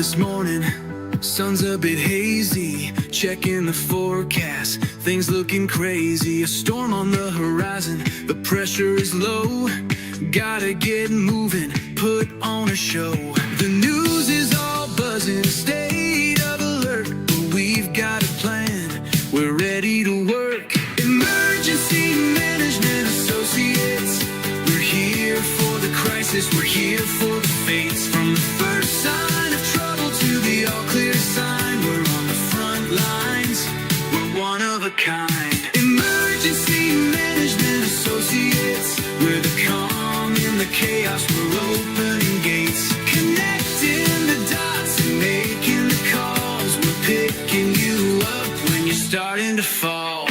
this morning, sun's a bit hazy. Checking the forecast, things looking crazy. A storm on the horizon, the pressure is low. Gotta get moving, put on a show. The news is all buzzing, state of alert, but we've got a plan, we're ready to work. Emergency Management Associates, we're here for the crisis, we're here for the fates. From the first sign of trouble to the all clear sign, we're on the front lines, we're one of a kind. Emergency Management Associates, we're the calm in the chaos, we're opening gates, connecting the dots and making the calls. We're picking you up when you're starting to fall.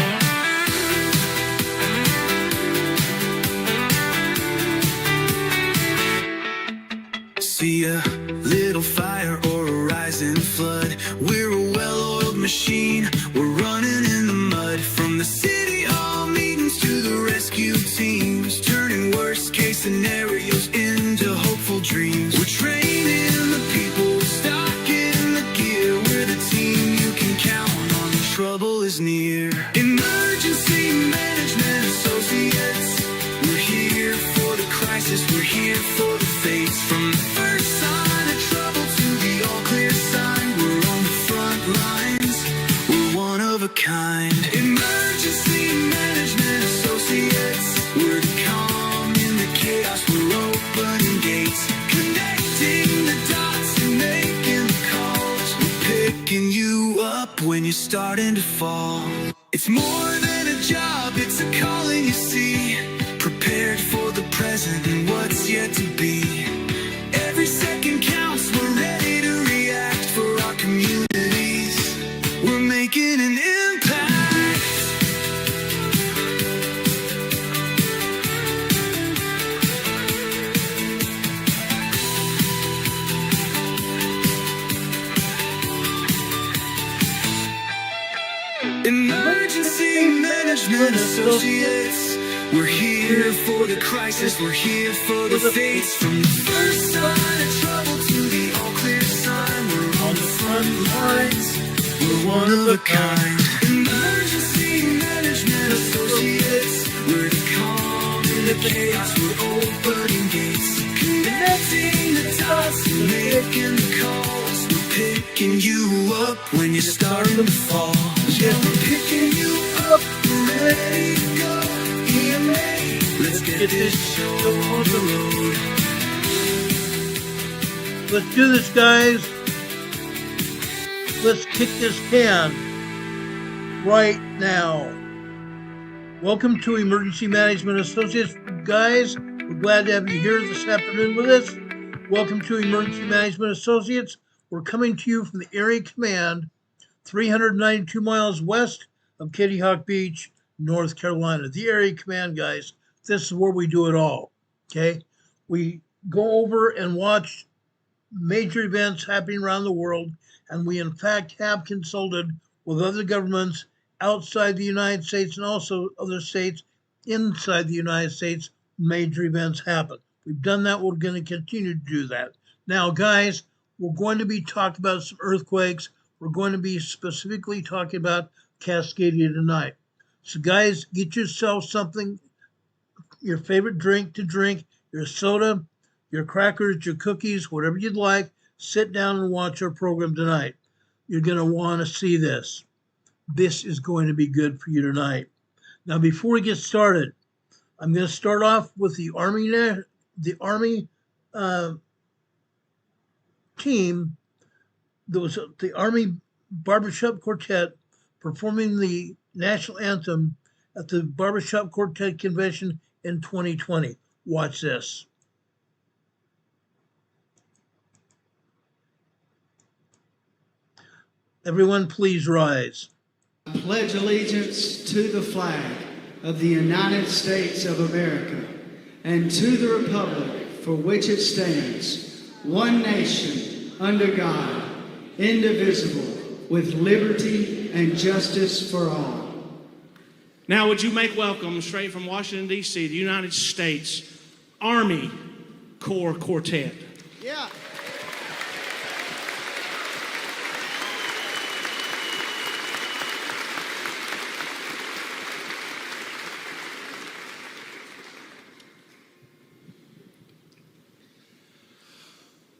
See a little fire or a rising flood, we're a well-oiled machine, we're running in the mud. From the city hall meetings to the rescue teams, turning worst case scenarios into hopeful dreams. We're training the people, stocking the gear, we're the team you can count on when trouble is near. Emergency Management Associates, we're here for the crisis, we're here for the fates. From the first sign of trouble to the all clear sign, we're on the front lines, we're one of a kind. Emergency Management Associates, we're the calm in the chaos, we're opening gates, connecting the dots and making the calls. We're picking you up when you're starting to fall. It's more than a job, it's a calling, you see. Prepared for the present and what's yet to be. Every second counts, we're ready to react for our communities. We're making an impact. Emergency Management Associates, we're here for the crisis, we're here for the fates. From the first sign of trouble to the all clear sign, we're on the front lines, we're one of a kind. Emergency Management Associates, we're the calm in the chaos, we're opening gates, connecting the dots and making the calls. We're picking you up when you're starting to fall. Yeah, we're picking you up, we're ready to go. EMA, let's get this show on the road. Let's do this, guys. Let's kick this can right now. Welcome to Emergency Management Associates, guys. We're glad to have you here this afternoon with us. Welcome to Emergency Management Associates. We're coming to you from the Area Command, 392 miles west of Kitty Hawk Beach, North Carolina. The Area Command, guys. This is where we do it all, okay? We go over and watch major events happening around the world, and we, in fact, have consulted with other governments outside the United States and also other states inside the United States. Major events happen. We've done that. We're going to continue to do that. Now, guys, we're going to be talking about some earthquakes. We're going to be specifically talking about Cascadia tonight. So, guys, get yourself something, your favorite drink to drink, your soda, your crackers, your cookies, whatever you'd like. Sit down and watch our program tonight. You're going to want to see this. This is going to be good for you tonight. Now, before we get started, I'm going to start off with the Army team. There was the Army Barbershop Quartet performing the national anthem at the Barbershop Quartet Convention in 2020. Watch this. Everyone, please rise. I pledge allegiance to the flag of the United States of America and to the republic for which it stands, one nation, under God, indivisible, with liberty and justice for all. Now, would you make welcome, straight from Washington, D.C., the United States Army Corps Quartet. Yeah.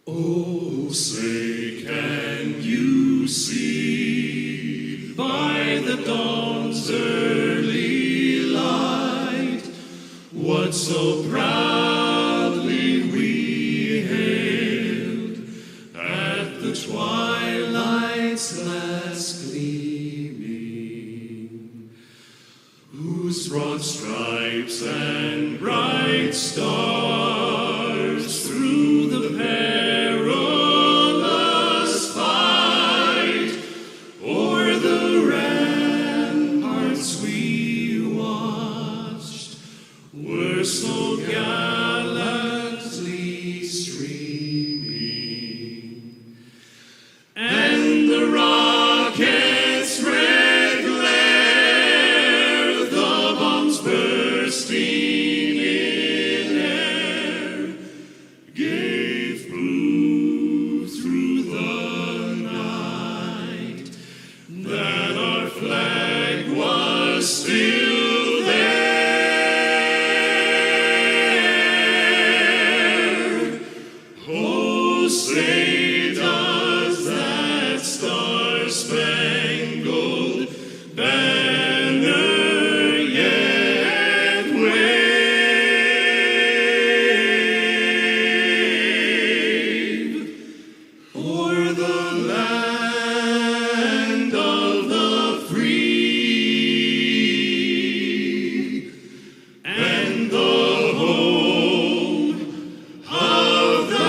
Oh, say can you see by the dawn's early light what so proudly we hailed at the twilight's last gleaming, whose broad stripes and bright stars through the perilous fight o'er the ramparts we watched were so gallantly streaming, and the rockets' red glare, the bombs bursting in air, gave proof through the night that our flag was still there. Oh, say does that star-spangled banner yet wave o'er the land of the free and the home of the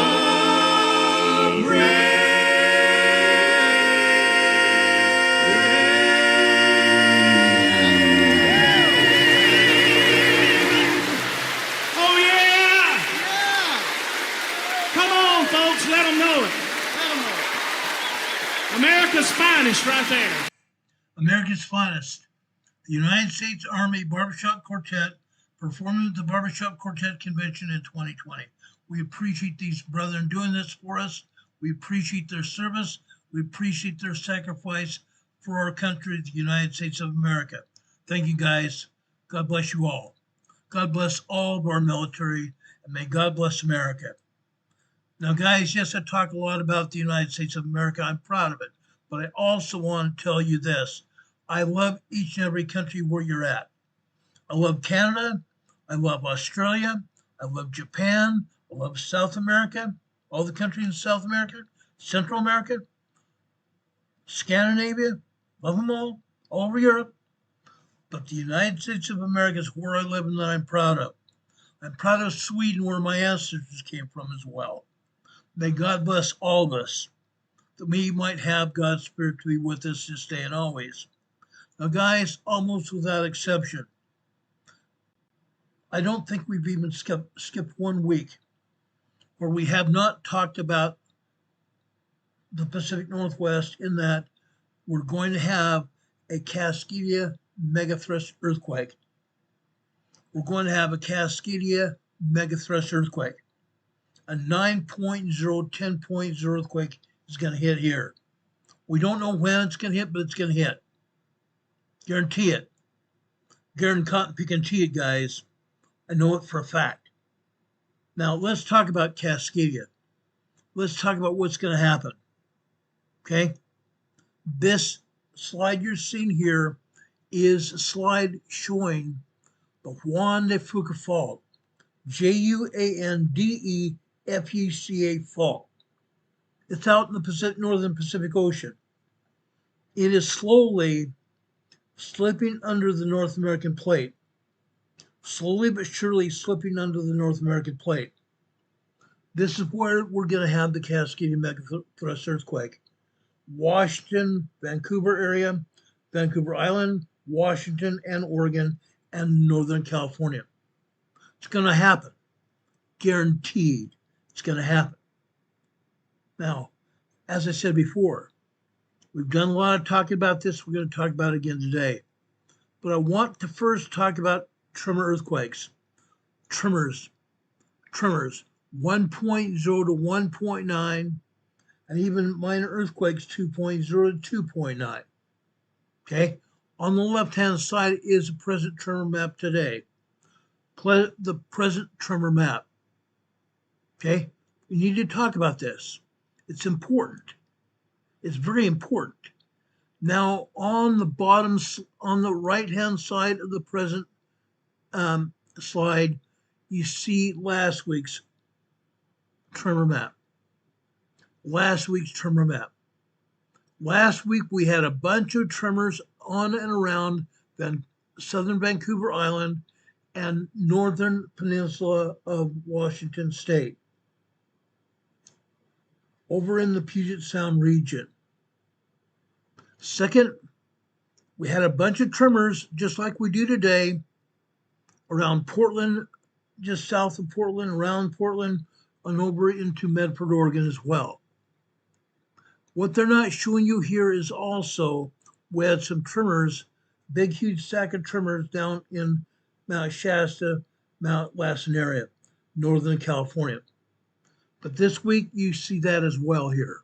Oh, yeah! Come on, folks, let them know it. America's finest right there. America's finest, the United States Army Barbershop Quartet, performing at the Barbershop Quartet Convention in 2020. We appreciate these brethren doing this for us. We appreciate their service. We appreciate their sacrifice for our country, the United States of America. Thank you, guys. God bless you all. God bless all of our military, and may God bless America. Now, guys, yes, I talk a lot about the United States of America. I'm proud of it. But I also want to tell you this. I love each and every country where you're at. I love Canada. I love Australia. I love Japan. I love South America, all the countries in South America, Central America, Scandinavia, love them all over Europe. But the United States of America is where I live and that I'm proud of. I'm proud of Sweden, where my ancestors came from as well. May God bless all of us, that we might have God's Spirit to be with us this day and always. Now, guys, almost without exception, I don't think we've even skipped 1 week where we have not talked about the Pacific Northwest, in that we're going to have a Cascadia MegaThrust earthquake. We're going to have a Cascadia MegaThrust earthquake. A 9.0, 10.0 earthquake is going to hit here. We don't know when it's going to hit, but it's going to hit. Guarantee it. Guarantee it, guys. I know it for a fact. Now, let's talk about Cascadia. Let's talk about what's going to happen. Okay? This slide you're seeing here is a slide showing the Juan de Fuca Fault. Juandefeca Fault. It's out in the northern Pacific Ocean. It is slowly slipping under the North American plate. Slowly but surely slipping under the North American plate. This is where we're going to have the Cascadia MegaThrust earthquake. Washington, Vancouver area, Vancouver Island, Washington and Oregon, and Northern California. It's going to happen. Guaranteed. It's going to happen. Now, as I said before, we've done a lot of talking about this. We're going to talk about it again today. But I want to first talk about tremor earthquakes. Tremors. 1.0 to 1.9, and even minor earthquakes 2.0 to 2.9. Okay? On the left-hand side is the present tremor map today. The present tremor map. Okay? We need to talk about this. It's important. It's very important. Now, on the bottom, on the right-hand side of the present slide, you see last week's tremor map. Last week's tremor map. Last week, we had a bunch of tremors on and around southern Vancouver Island and northern peninsula of Washington State, over in the Puget Sound region. Second, we had a bunch of tremors, just like we do today, around Portland, just south of Portland, around Portland, and over into Medford, Oregon as well. What they're not showing you here is also we had some tremors, big, huge stack of tremors down in Mount Shasta, Mount Lassen area, Northern California. But this week, you see that as well here.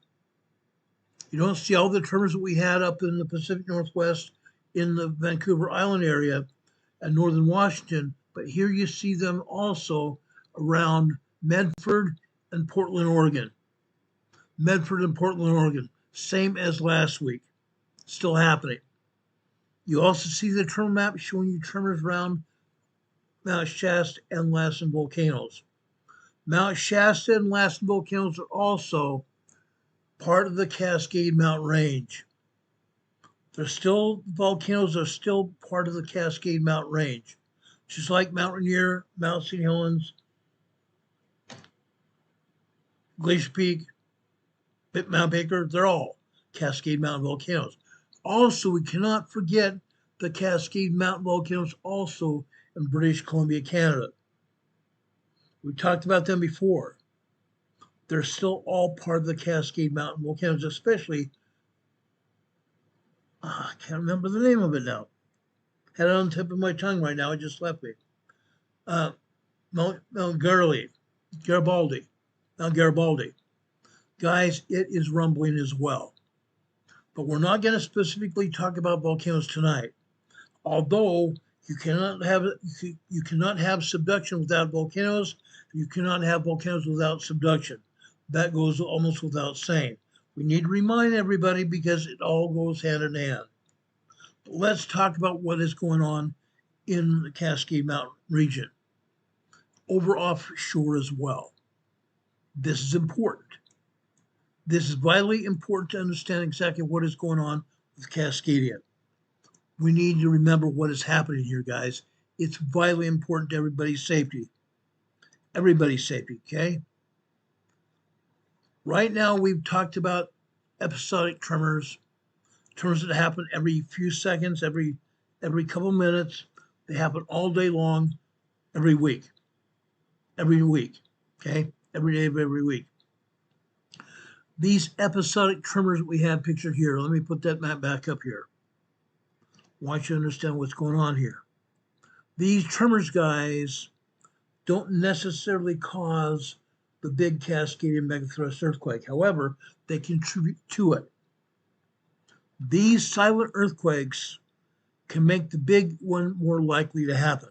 You don't see all the tremors that we had up in the Pacific Northwest in the Vancouver Island area and Northern Washington, but here you see them also around Medford and Portland, Oregon. Medford and Portland, Oregon, same as last week, still happening. You also see the tremor map showing you tremors around Mount Shasta and Lassen volcanoes. Mount Shasta and Lassen volcanoes are also part of the Cascade Mountain Range. Volcanoes are still part of the Cascade Mountain Range, just like Mount Rainier, Mount St. Helens, Glacier Peak, Mount Baker, they're all Cascade Mountain volcanoes. Also, we cannot forget the Cascade Mountain volcanoes also in British Columbia, Canada. We talked about them before. They're still all part of the Cascade Mountain volcanoes, especially, I can't remember the name of it now. Had it on the tip of my tongue right now, it just left me. Mount Garibaldi. Mount Garibaldi. Guys, it is rumbling as well. But we're not going to specifically talk about volcanoes tonight. Although you cannot have subduction without volcanoes, you cannot have volcanoes without subduction. That goes almost without saying. We need to remind everybody because it all goes hand in hand. But let's talk about what is going on in the Cascade Mountain region, over offshore as well. This is important. This is vitally important to understand exactly what is going on with Cascadia. We need to remember what is happening here, guys. It's vitally important to everybody's safety. Everybody's safety, okay? Right now, we've talked about episodic tremors that happen every few seconds, every couple minutes. They happen all day long, every week. Every week, okay? Every day of every week. These episodic tremors that we have pictured here, let me put that map back up here. I want you to understand what's going on here. These tremors, guys, don't necessarily cause the big Cascadia MegaThrust earthquake. However, they contribute to it. These silent earthquakes can make the big one more likely to happen.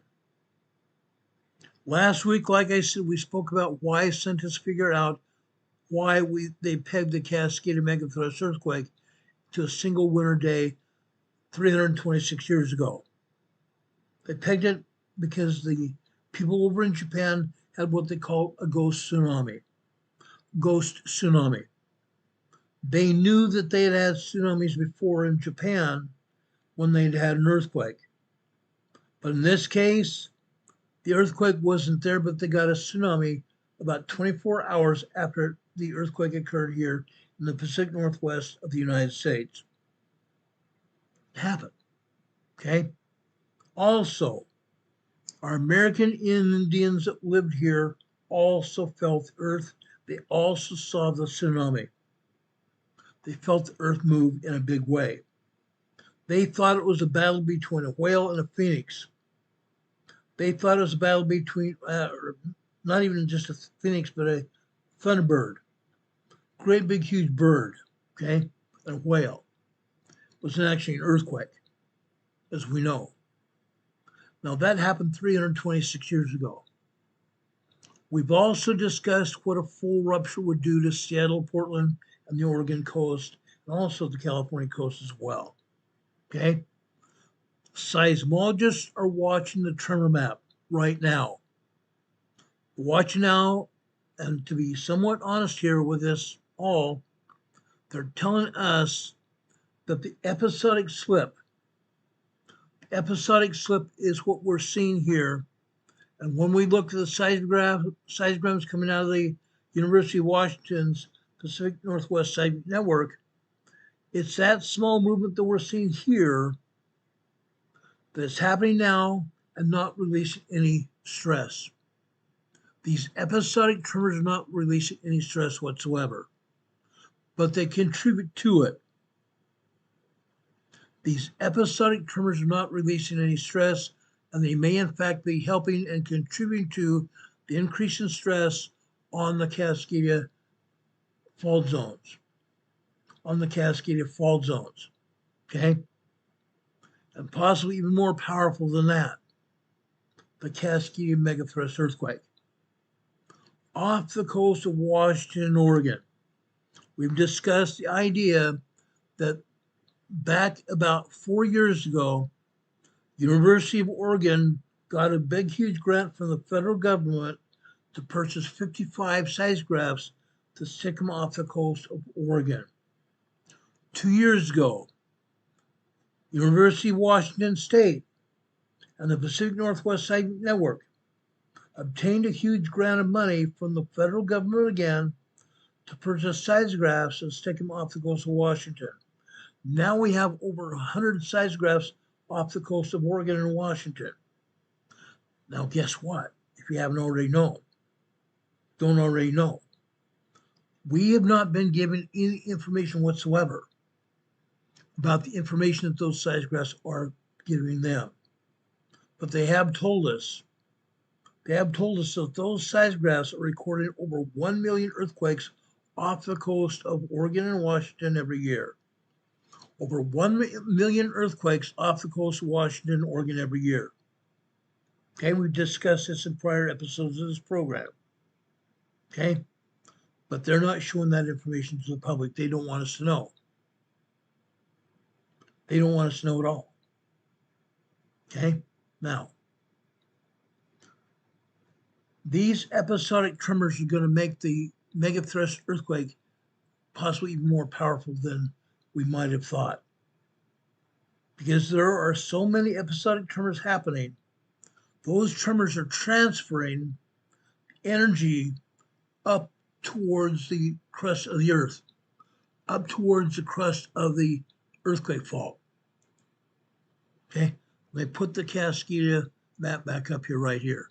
Last week, like I said, we spoke about why scientists figured out why they pegged the Cascadia MegaThrust earthquake to a single winter day 326 years ago. They pegged it because the people over in Japan had what they call a ghost tsunami. They knew that they had had tsunamis before in Japan when they'd had an earthquake. But in this case, the earthquake wasn't there, but they got a tsunami about 24 hours after the earthquake occurred here in the Pacific Northwest of the United States. It happened, okay? Also, our American Indians that lived here also felt the earth. They also saw the tsunami. They felt the earth move in a big way. They thought it was a battle between a whale and a phoenix. They thought it was a battle between, not even just a phoenix, but a thunderbird. Great big huge bird, okay? And a whale. It was actually an earthquake, as we know. Now that happened 326 years ago. We've also discussed what a full rupture would do to Seattle, Portland, and the Oregon coast, and also the California coast as well. Okay? Seismologists are watching the tremor map right now. Watching now, and to be somewhat honest here with this all, they're telling us that the episodic slip is what we're seeing here. And when we look at the seismograms coming out of the University of Washington's Pacific Northwest Seismic Network, it's that small movement that we're seeing here that's happening now and not releasing any stress. These episodic tremors are not releasing any stress whatsoever, but they contribute to it. These episodic tremors are not releasing any stress, and they may in fact be helping and contributing to the increase in stress on the Cascadia fault zones. Okay? And possibly even more powerful than that, the Cascadia MegaThrust earthquake. Off the coast of Washington and Oregon, we've discussed the idea that back about 4 years ago, University of Oregon got a big, huge grant from the federal government to purchase 55 seismographs to stick them off the coast of Oregon. 2 years ago, University of Washington State and the Pacific Northwest Seismic Network obtained a huge grant of money from the federal government again to purchase seismographs and stick them off the coast of Washington. Now we have over 100 seismographs off the coast of Oregon and Washington. Now guess what? If you haven't already known, don't already know, we have not been given any information whatsoever about the information that those seismographs are giving them. But they have told us that those seismographs are recording over 1 million earthquakes off the coast of Oregon and Washington every year. Over 1 million earthquakes off the coast of Washington and Oregon every year. Okay, we've discussed this in prior episodes of this program. Okay, but they're not showing that information to the public. They don't want us to know. They don't want us to know at all. Okay, now, these episodic tremors are going to make the MegaThrust earthquake possibly even more powerful than we might have thought. Because there are so many episodic tremors happening, those tremors are transferring energy up towards the crust of the earth, up towards the crust of the earthquake fault. Okay, they put the Cascadia map back up here, right here.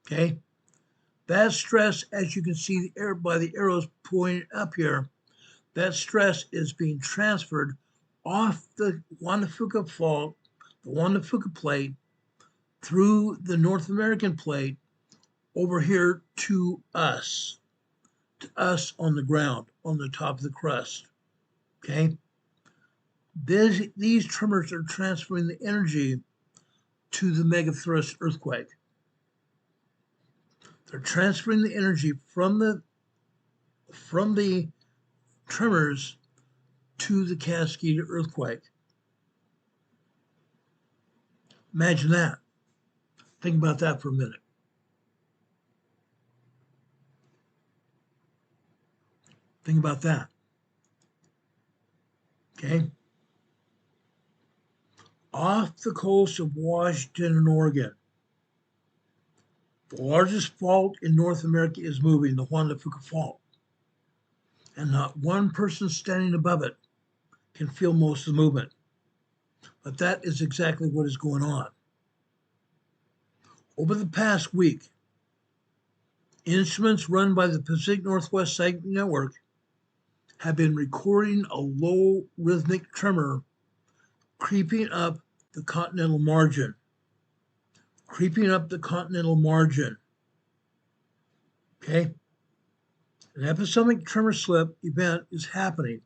Okay, that stress, as you can see by the arrows pointing up here, that stress is being transferred off the Juan de Fuca fault, the Juan de Fuca plate, through the North American plate over here to us on the ground, on the top of the crust. Okay, these tremors are transferring the energy to the MegaThrust earthquake. They're transferring the energy from the tremors to the Cascadia earthquake. Imagine that. Think about that for a minute. Think about that. Okay? Off the coast of Washington and Oregon, the largest fault in North America is moving, the Juan de Fuca fault. And not one person standing above it can feel most of the movement. But that is exactly what is going on. Over the past week, instruments run by the Pacific Northwest Seismic Network have been recording a low rhythmic tremor creeping up the continental margin. Okay? An episodic tremor slip event is happening.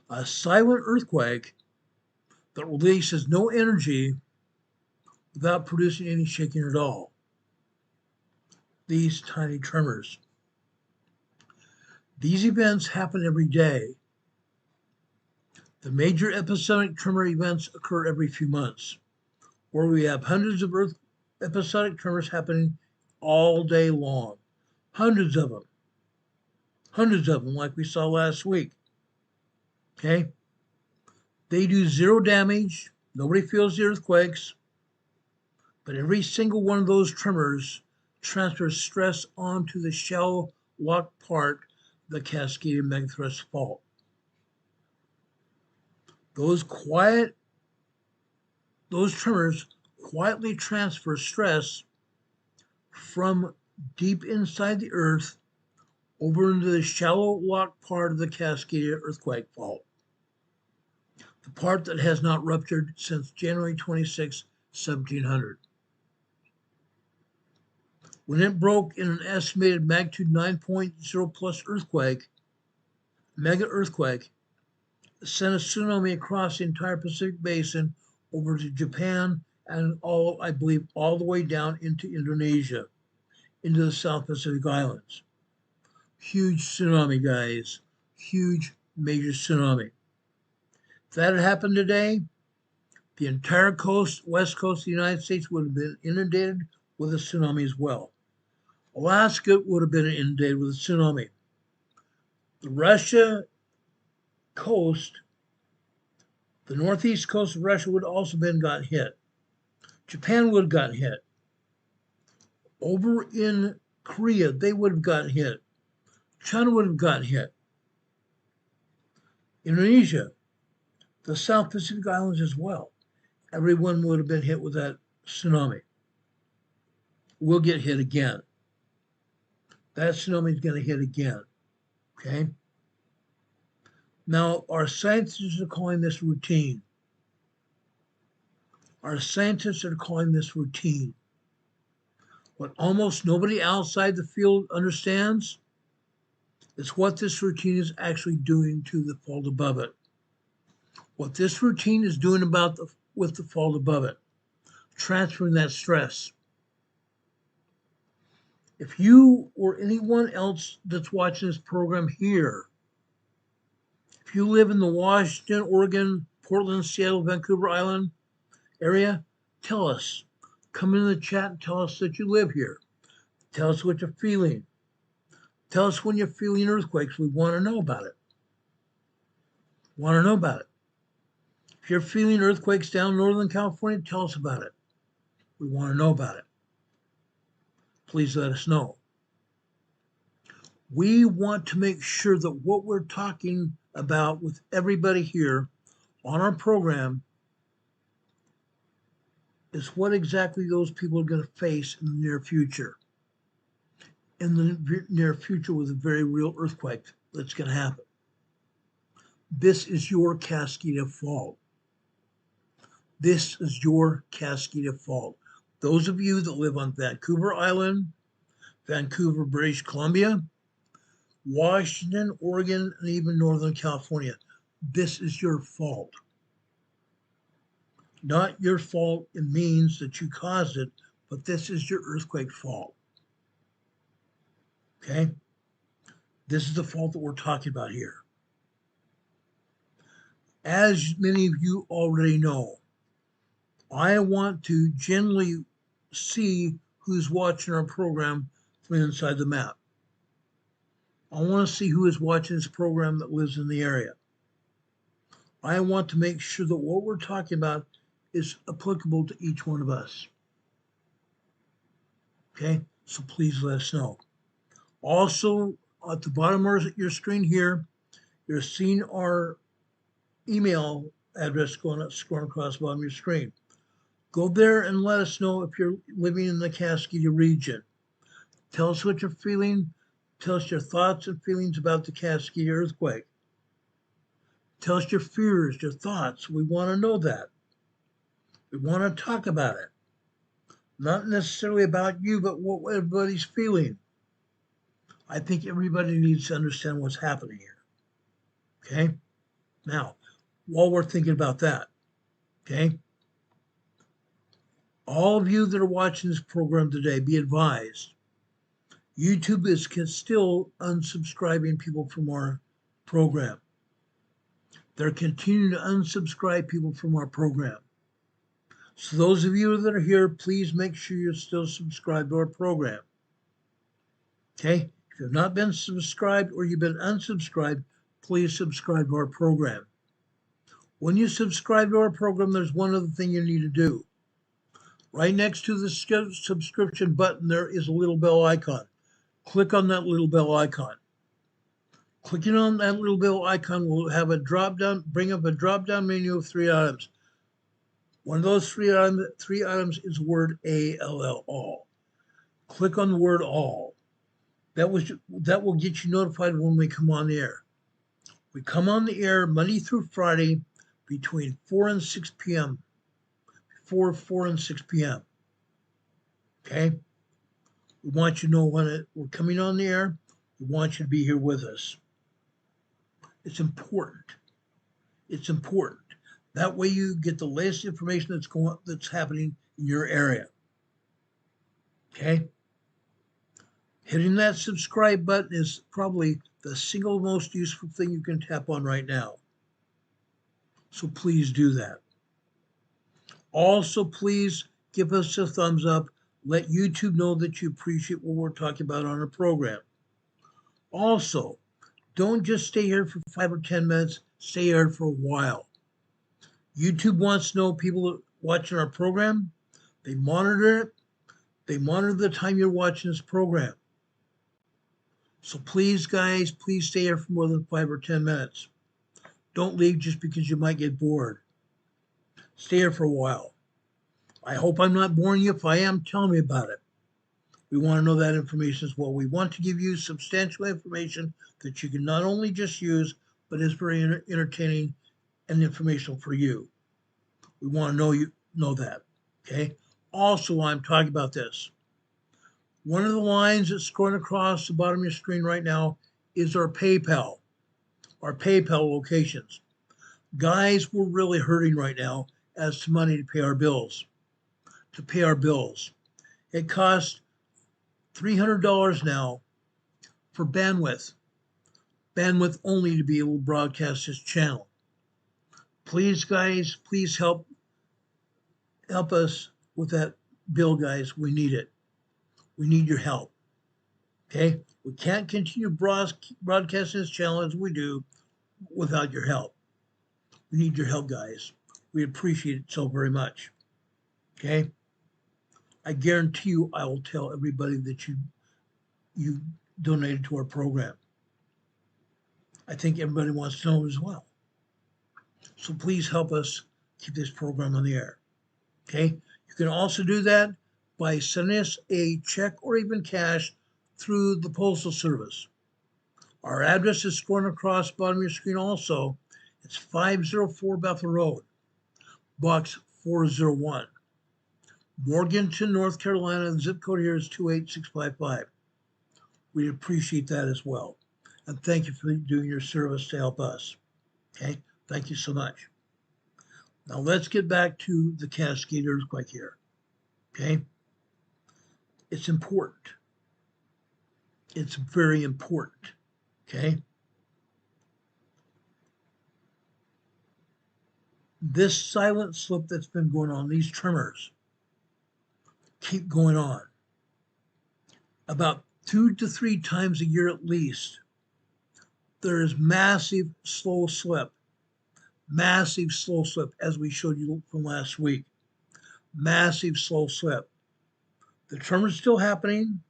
A silent earthquake that releases no energy without producing any shaking at all. these tiny tremors. These events happen every day. The major epicenic tremor events occur every few months, where we have hundreds of episodic tremors happening all day long. Hundreds of them, like we saw last week. Okay? They do zero damage. Nobody feels the earthquakes. But every single one of those tremors transfers stress onto the shallow locked part of the Cascadia MegaThrust fault. Those tremors quietly transfer stress from deep inside the earth over into the shallow locked part of the Cascadia earthquake fault, the part that has not ruptured since January 26, 1700. When it broke in an estimated magnitude 9.0 plus mega earthquake, it sent a tsunami across the entire Pacific Basin over to Japan and I believe all the way down into Indonesia, into the South Pacific Islands. Huge tsunami, guys. Huge, major tsunami. If that had happened today, the entire west coast of the United States would have been inundated with a tsunami as well. Alaska would have been inundated with a tsunami. The Russia coast, the northeast coast of Russia would also have got hit. Japan would have gotten hit. Over in Korea, they would have gotten hit. China would have gotten hit. Indonesia, the South Pacific Islands as well. Everyone would have been hit with that tsunami. We'll get hit again. That tsunami is going to hit again. Okay? Now, our scientists are calling this routine. Our scientists are calling this routine. What almost nobody outside the field understands is what this routine is actually doing to the fault above it. What this routine is doing with the fault above it, transferring that stress. If you or anyone else that's watching this program here, if you live in the Washington, Oregon, Portland, Seattle, Vancouver Island area, tell us. Come in the chat and tell us that you live here. Tell us what you're feeling. Tell us when you're feeling earthquakes. We want to know about it. If you're feeling earthquakes down in Northern California, tell us about it. We want to know about it. Please let us know. We want to make sure that what we're talking about with everybody here on our program is what exactly those people are going to face in the near future. In the near future with a very real earthquake that's going to happen. This is your Cascadia fault. This is your Cascadia fault. Those of you that live on Vancouver Island, Vancouver, British Columbia, Washington, Oregon, and even Northern California, this is your fault. Not your fault, it means that you caused it, but this is your earthquake fault. Okay? This is the fault that we're talking about here. As many of you already know, I want to generally see who's watching our program from inside the map. I want to see who is watching this program that lives in the area. I want to make sure that what we're talking about is applicable to each one of us. Okay? So please let us know. Also, at the bottom of your screen here, you're seeing our email address scrolling across the bottom of your screen. Go there and let us know if you're living in the Cascadia region. Tell us what you're feeling. Tell us your thoughts and feelings about the Cascadia earthquake. Tell us your fears, your thoughts. We want to know that. We want to talk about it. Not necessarily about you, but what everybody's feeling. I think everybody needs to understand what's happening here. Okay? Now, while we're thinking about that, okay? All of you that are watching this program today, be advised YouTube is still unsubscribing people from our program. They're continuing to unsubscribe people from our program. So those of you that are here, please make sure you're still subscribed to our program. Okay? If you've not been subscribed or you've been unsubscribed, please subscribe to our program. When you subscribe to our program, there's one other thing you need to do. Right next to the subscription button, there is a little bell icon. Click on that little bell icon. Clicking on that little bell icon will have a bring up a drop-down menu of 3 items. One of those three items is the word ALL, all. Click on the word all. That will get you notified when we come on the air. We come on the air Monday through Friday between 4 and 6 p.m. 4 and 6 p.m. Okay? We want you to know when we're coming on the air. We want you to be here with us. It's important. It's important. That way you get the latest information that's happening in your area. Okay? Hitting that subscribe button is probably the single most useful thing you can tap on right now. So please do that. Also, please give us a thumbs up. Let YouTube know that you appreciate what we're talking about on our program. Also, don't just stay here for 5 or 10 minutes. Stay here for a while. YouTube wants to know people watching our program. They monitor it. They monitor the time you're watching this program. So please, guys, please stay here for more than 5 or 10 minutes. Don't leave just because you might get bored. Stay here for a while. I hope I'm not boring you. If I am, tell me about it. We want to know that information as well. We want to give you substantial information that you can not only just use, but is very entertaining and informational for you. We want to know that. Okay. Also, I'm talking about this. One of the lines that's scrolling across the bottom of your screen right now is our PayPal locations. Guys, we're really hurting right now as to money to pay our bills. It costs $300 now for bandwidth only to be able to broadcast this channel. Please, guys, please help us with that bill, guys. We need it. We need your help. Okay? We can't continue broadcasting this channel as we do without your help. We need your help, guys. We appreciate it so very much. Okay? I guarantee you I will tell everybody that you donated to our program. I think everybody wants to know as well. So please help us keep this program on the air. Okay? You can also do that by sending us a check or even cash through the Postal Service. Our address is scrolling across the bottom of your screen also. It's 504 Bethel Road, Box 401. Morganton, North Carolina. The zip code here is 28655. We appreciate that as well. And thank you for doing your service to help us. Okay? Thank you so much. Now let's get back to the Cascadia earthquake here. Okay? It's important. It's very important. Okay? This silent slip that's been going on, these tremors, keep going on. About 2 to 3 times a year at least, there is massive slow slip, as we showed you from last week. Massive slow slip. The tremors still happening.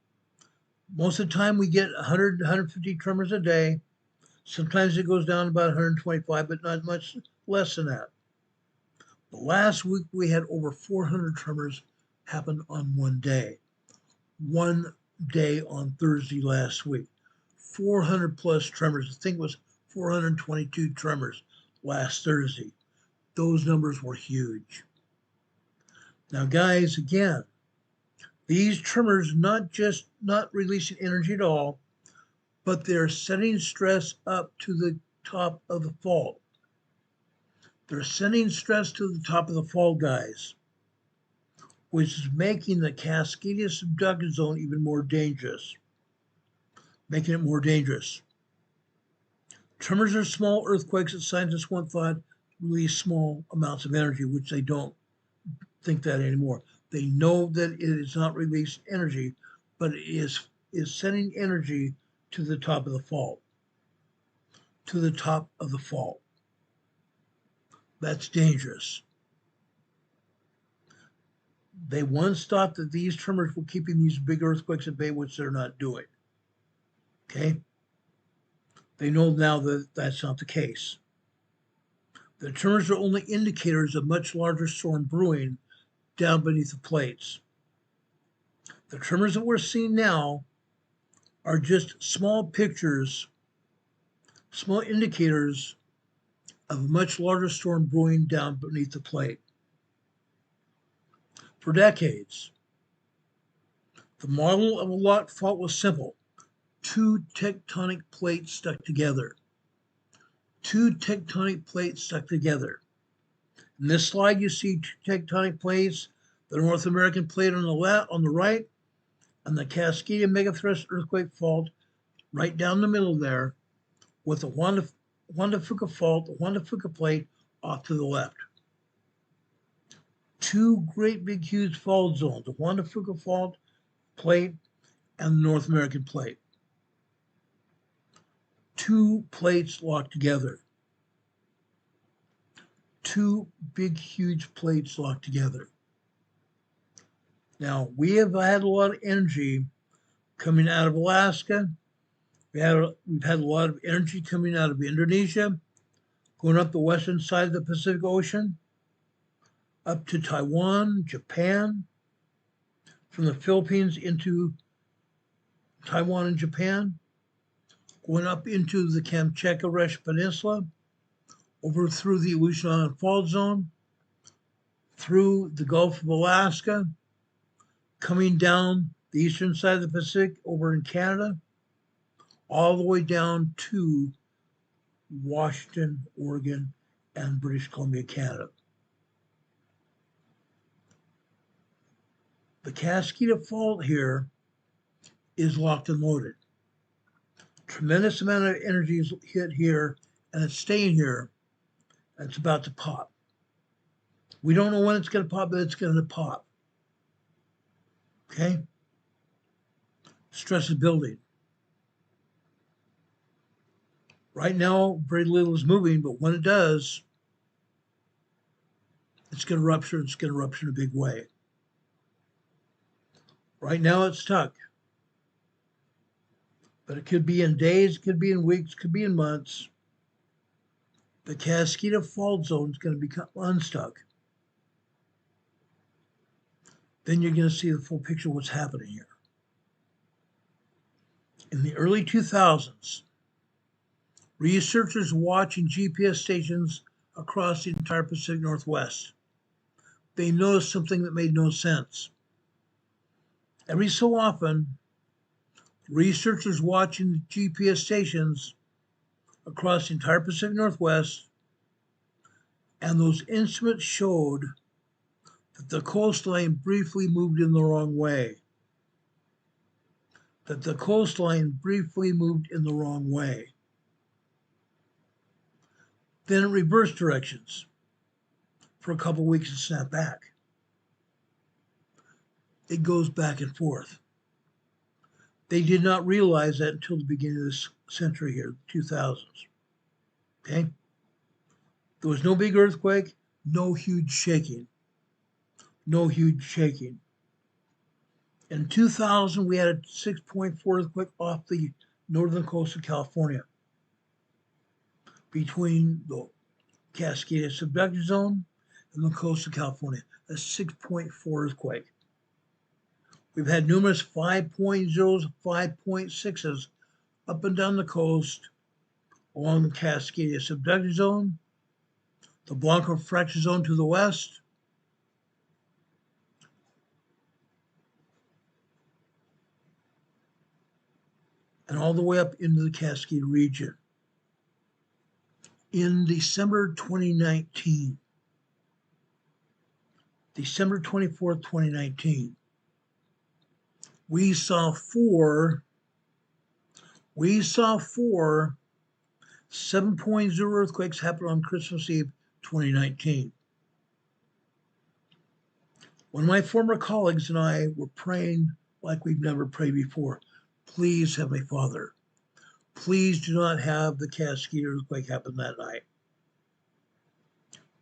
Most of the time we get 100 to 150 tremors a day. Sometimes it goes down to about 125, but not much less than that. But last week we had over 400 tremors happen on one day. One day on Thursday last week. 400 plus tremors. I think it was 422 tremors last Thursday. Those numbers were huge. Now, guys, again, these tremors not releasing energy at all, but they're setting stress up to the top of the fault. They're sending stress to the top of the fault, guys, which is making the Cascadia subduction zone even more dangerous. making it more dangerous. Tremors are small earthquakes that scientists once thought release small amounts of energy, which they don't think that anymore. They know that it is not releasing energy, but it is sending energy to the top of the fault. To the top of the fault. That's dangerous. They once thought that these tremors were keeping these big earthquakes at bay, which they're not doing. Okay? They know now that that's not the case. The tremors are only indicators of much larger storm brewing down beneath the plates. The tremors that we're seeing now are just small pictures, small indicators of a much larger storm brewing down beneath the plate. For decades, the model of a locked fault was simple. Two tectonic plates stuck together. Two tectonic plates stuck together. In this slide, you see two tectonic plates, the North American plate on the left, on the right, and the Cascadia MegaThrust earthquake fault right down the middle there, with the Juan de Fuca fault, the Juan de Fuca plate off to the left. Two great big huge fault zones, the Juan de Fuca fault plate and the North American plate. Two plates locked together. Two big huge plates locked together. Now, we have had a lot of energy coming out of Alaska. We've had a lot of energy coming out of Indonesia, going up the western side of the Pacific Ocean, up to Taiwan, Japan, from the Philippines into Taiwan and Japan, going up into the Kamchatka-Resh Peninsula, over through the Aleutian Island Fault Zone, through the Gulf of Alaska, coming down the eastern side of the Pacific over in Canada, all the way down to Washington, Oregon, and British Columbia, Canada. The Cascadia fault here is locked and loaded. Tremendous amount of energy is hit here, and it's staying here, and it's about to pop. We don't know when it's going to pop, but it's going to pop. Okay? Stress is building. Right now, very little is moving, but when it does, it's going to rupture. It's going to rupture in a big way. Right now, it's stuck. But it could be in days, it could be in weeks, it could be in months. The Cascadia fault zone is going to become unstuck. Then you're going to see the full picture of what's happening here. In the early 2000s, researchers watching GPS stations across the entire Pacific Northwest, they noticed something that made no sense. Every so often, researchers watching the GPS stations across the entire Pacific Northwest, and those instruments showed that the coastline briefly moved in the wrong way. That the coastline briefly moved in the wrong way. Then it reversed directions for a couple weeks and snapped back. It goes back and forth. They did not realize that until the beginning of this century here, 2000s. Okay? There was no big earthquake, no huge shaking. No huge shaking. In 2000, we had a 6.4 earthquake off the northern coast of California, between the Cascadia subduction zone and the coast of California. A 6.4 earthquake. We've had numerous 5.0s, 5.6s up and down the coast along the Cascadia subduction zone, the Blanco fracture zone to the west, and all the way up into the Cascade region. In December 2019, December 24th, 2019, we saw 4 We saw 4 7.0 earthquakes happen on Christmas Eve 2019. One of my former colleagues and I were praying like we've never prayed before. Please, Heavenly Father, please do not have the Cascadia earthquake happen that night.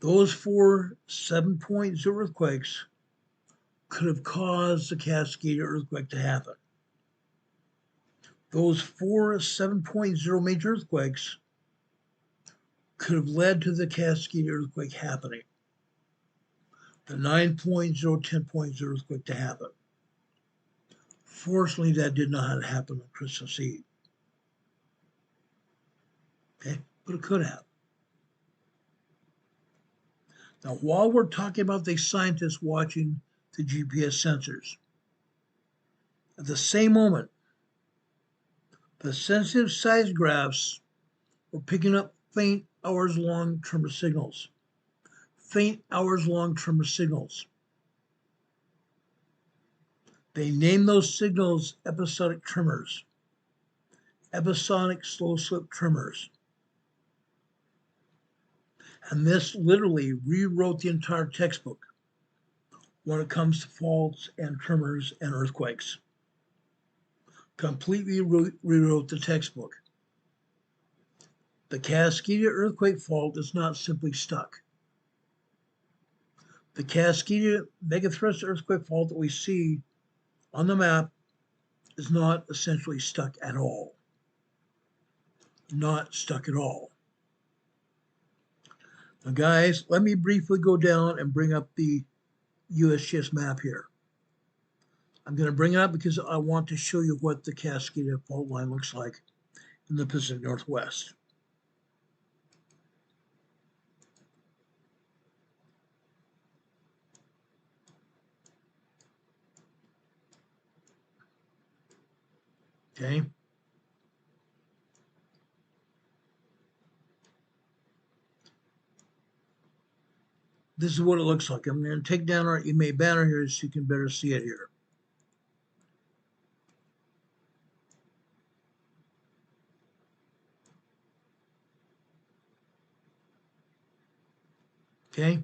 Those 4 7.0 earthquakes could have caused the Cascadia earthquake to happen. Those 4 7.0 major earthquakes could have led to the Cascadia earthquake happening. The 9.0, 10.0 earthquake to happen. Fortunately, that did not happen on Christmas Eve. Okay, but it could have. Now, while we're talking about the scientists watching the GPS sensors, at the same moment, the sensitive seismographs were picking up faint hours-long tremor signals. Faint hours-long tremor signals. They name those signals episodic tremors, episodic slow slip tremors. And this literally rewrote the entire textbook when it comes to faults and tremors and earthquakes. Completely rewrote the textbook. The Cascadia earthquake fault is not simply stuck. The Cascadia MegaThrust earthquake fault that we see on the map is not essentially stuck at all. Not stuck at all. Now guys, let me briefly go down and bring up the USGS map here. I'm going to bring it up because I want to show you what the Cascadia fault line looks like in the Pacific Northwest. Okay. This is what it looks like. I'm going to take down our EMA banner here so you can better see it here. Okay.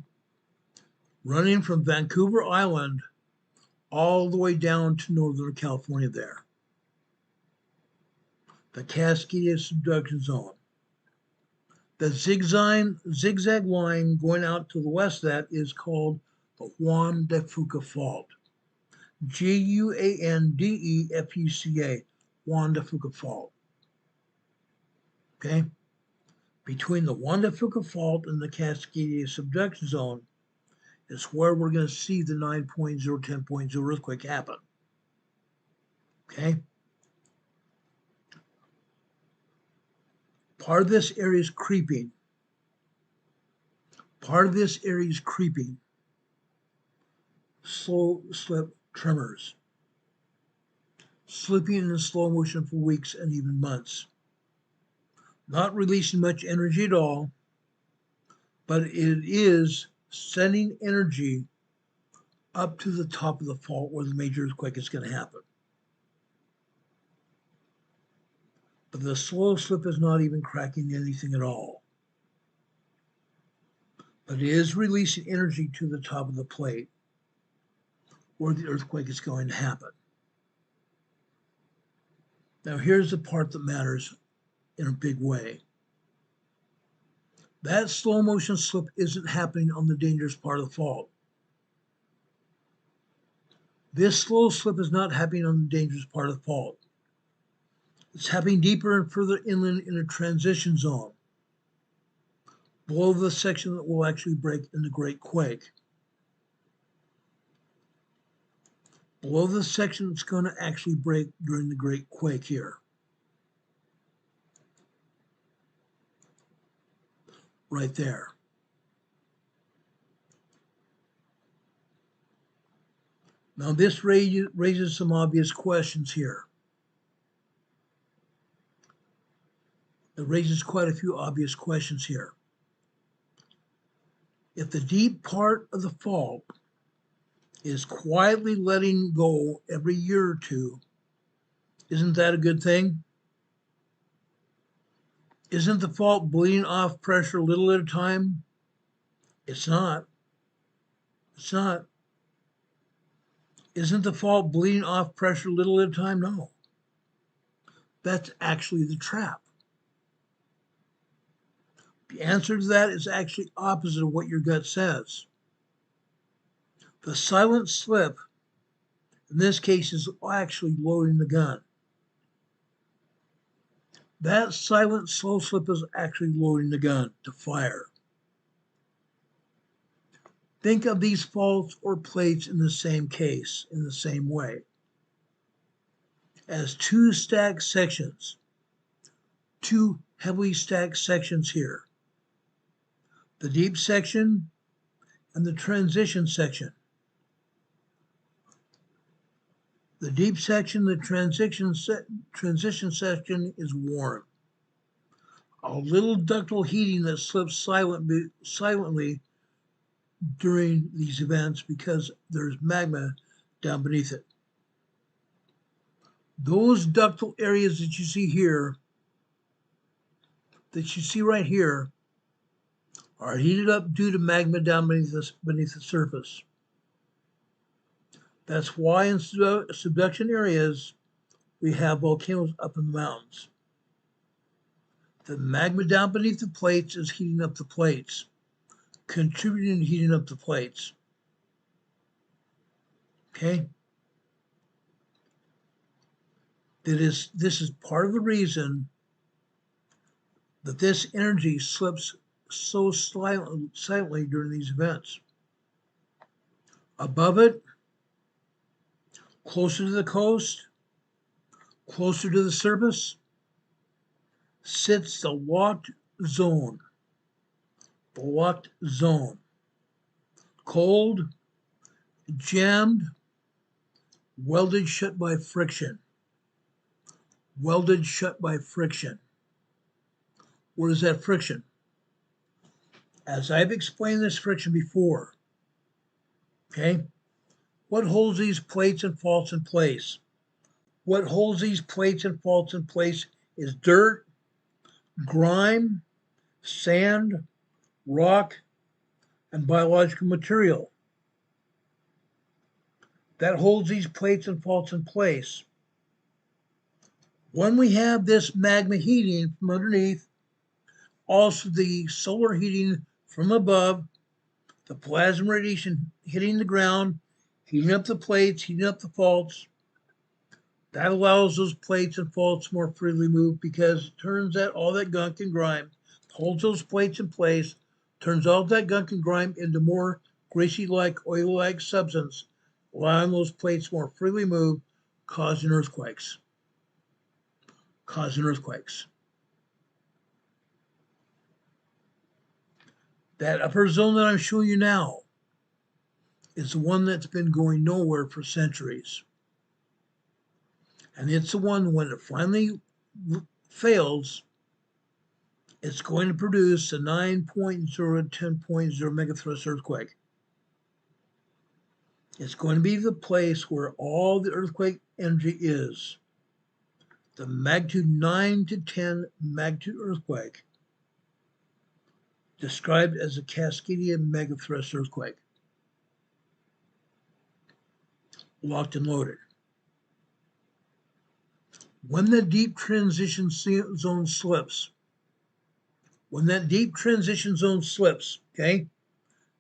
Running from Vancouver Island all the way down to Northern California there. The Cascadia subduction zone. The zigzag line going out to the west of that is called the Juan de Fuca Fault. Juandefuca, Juan de Fuca Fault. Okay? Between the Juan de Fuca Fault and the Cascadia subduction zone is where we're going to see the 9.0, 10.0 earthquake happen. Okay? Part of this area is creeping. Part of this area is creeping. Slow slip tremors. Slipping in slow motion for weeks and even months. Not releasing much energy at all, but it is sending energy up to the top of the fault where the major earthquake is going to happen. But the slow slip is not even cracking anything at all. But it is releasing energy to the top of the plate where the earthquake is going to happen. Now here's the part that matters in a big way. That slow motion slip isn't happening on the dangerous part of the fault. This slow slip is not happening on the dangerous part of the fault. It's happening deeper and further inland in a transition zone, below the section that will actually break in the Great Quake. Below the section that's going to actually break during the Great Quake here. Right there. Now this raises some obvious questions here. It raises quite a few obvious questions here. If the deep part of the fault is quietly letting go every year or two, isn't that a good thing? Isn't the fault bleeding off pressure little at a time? It's not. It's not. Isn't the fault bleeding off pressure little at a time? No. That's actually the trap. The answer to that is actually opposite of what your gut says. The silent slip, in this case, is actually loading the gun. That silent slow slip is actually loading the gun to fire. Think of these faults or plates in the same case, in the same way, as two stacked sections, two heavily stacked sections here. The deep section and the transition section. The deep section, the transition section is warm. A little ductile heating that slips silently during these events because there's magma down beneath it. Those ductile areas that you see here, that you see right here, are heated up due to magma down beneath the surface. That's why in subduction areas, we have volcanoes up in the mountains. The magma down beneath the plates is heating up the plates, contributing to heating up the plates. Okay? This is part of the reason that this energy slips so silently during these events. Above it, closer to the coast, closer to the surface, sits the locked zone. The locked zone. Cold, jammed, welded shut by friction. Welded shut by friction. What is that friction? As I've explained this friction before, okay? What holds these plates and faults in place? What holds these plates and faults in place is dirt, grime, sand, rock, and biological material. That holds these plates and faults in place. When we have this magma heating from underneath, also the solar heating from above, the plasma radiation hitting the ground, heating up the plates, heating up the faults, that allows those plates and faults more freely move because it turns out all that gunk and grime, holds those plates in place, turns all that gunk and grime into more greasy-like, oil-like substance, allowing those plates more freely move, causing earthquakes. Causing earthquakes. That upper zone that I'm showing you now is the one that's been going nowhere for centuries. And it's the one when it finally fails, it's going to produce a 9.0 to 10.0 megathrust earthquake. It's going to be the place where all the earthquake energy is. The magnitude 9 to 10 magnitude earthquake, described as a Cascadia megathrust earthquake. Locked and loaded. When the deep transition zone slips, okay,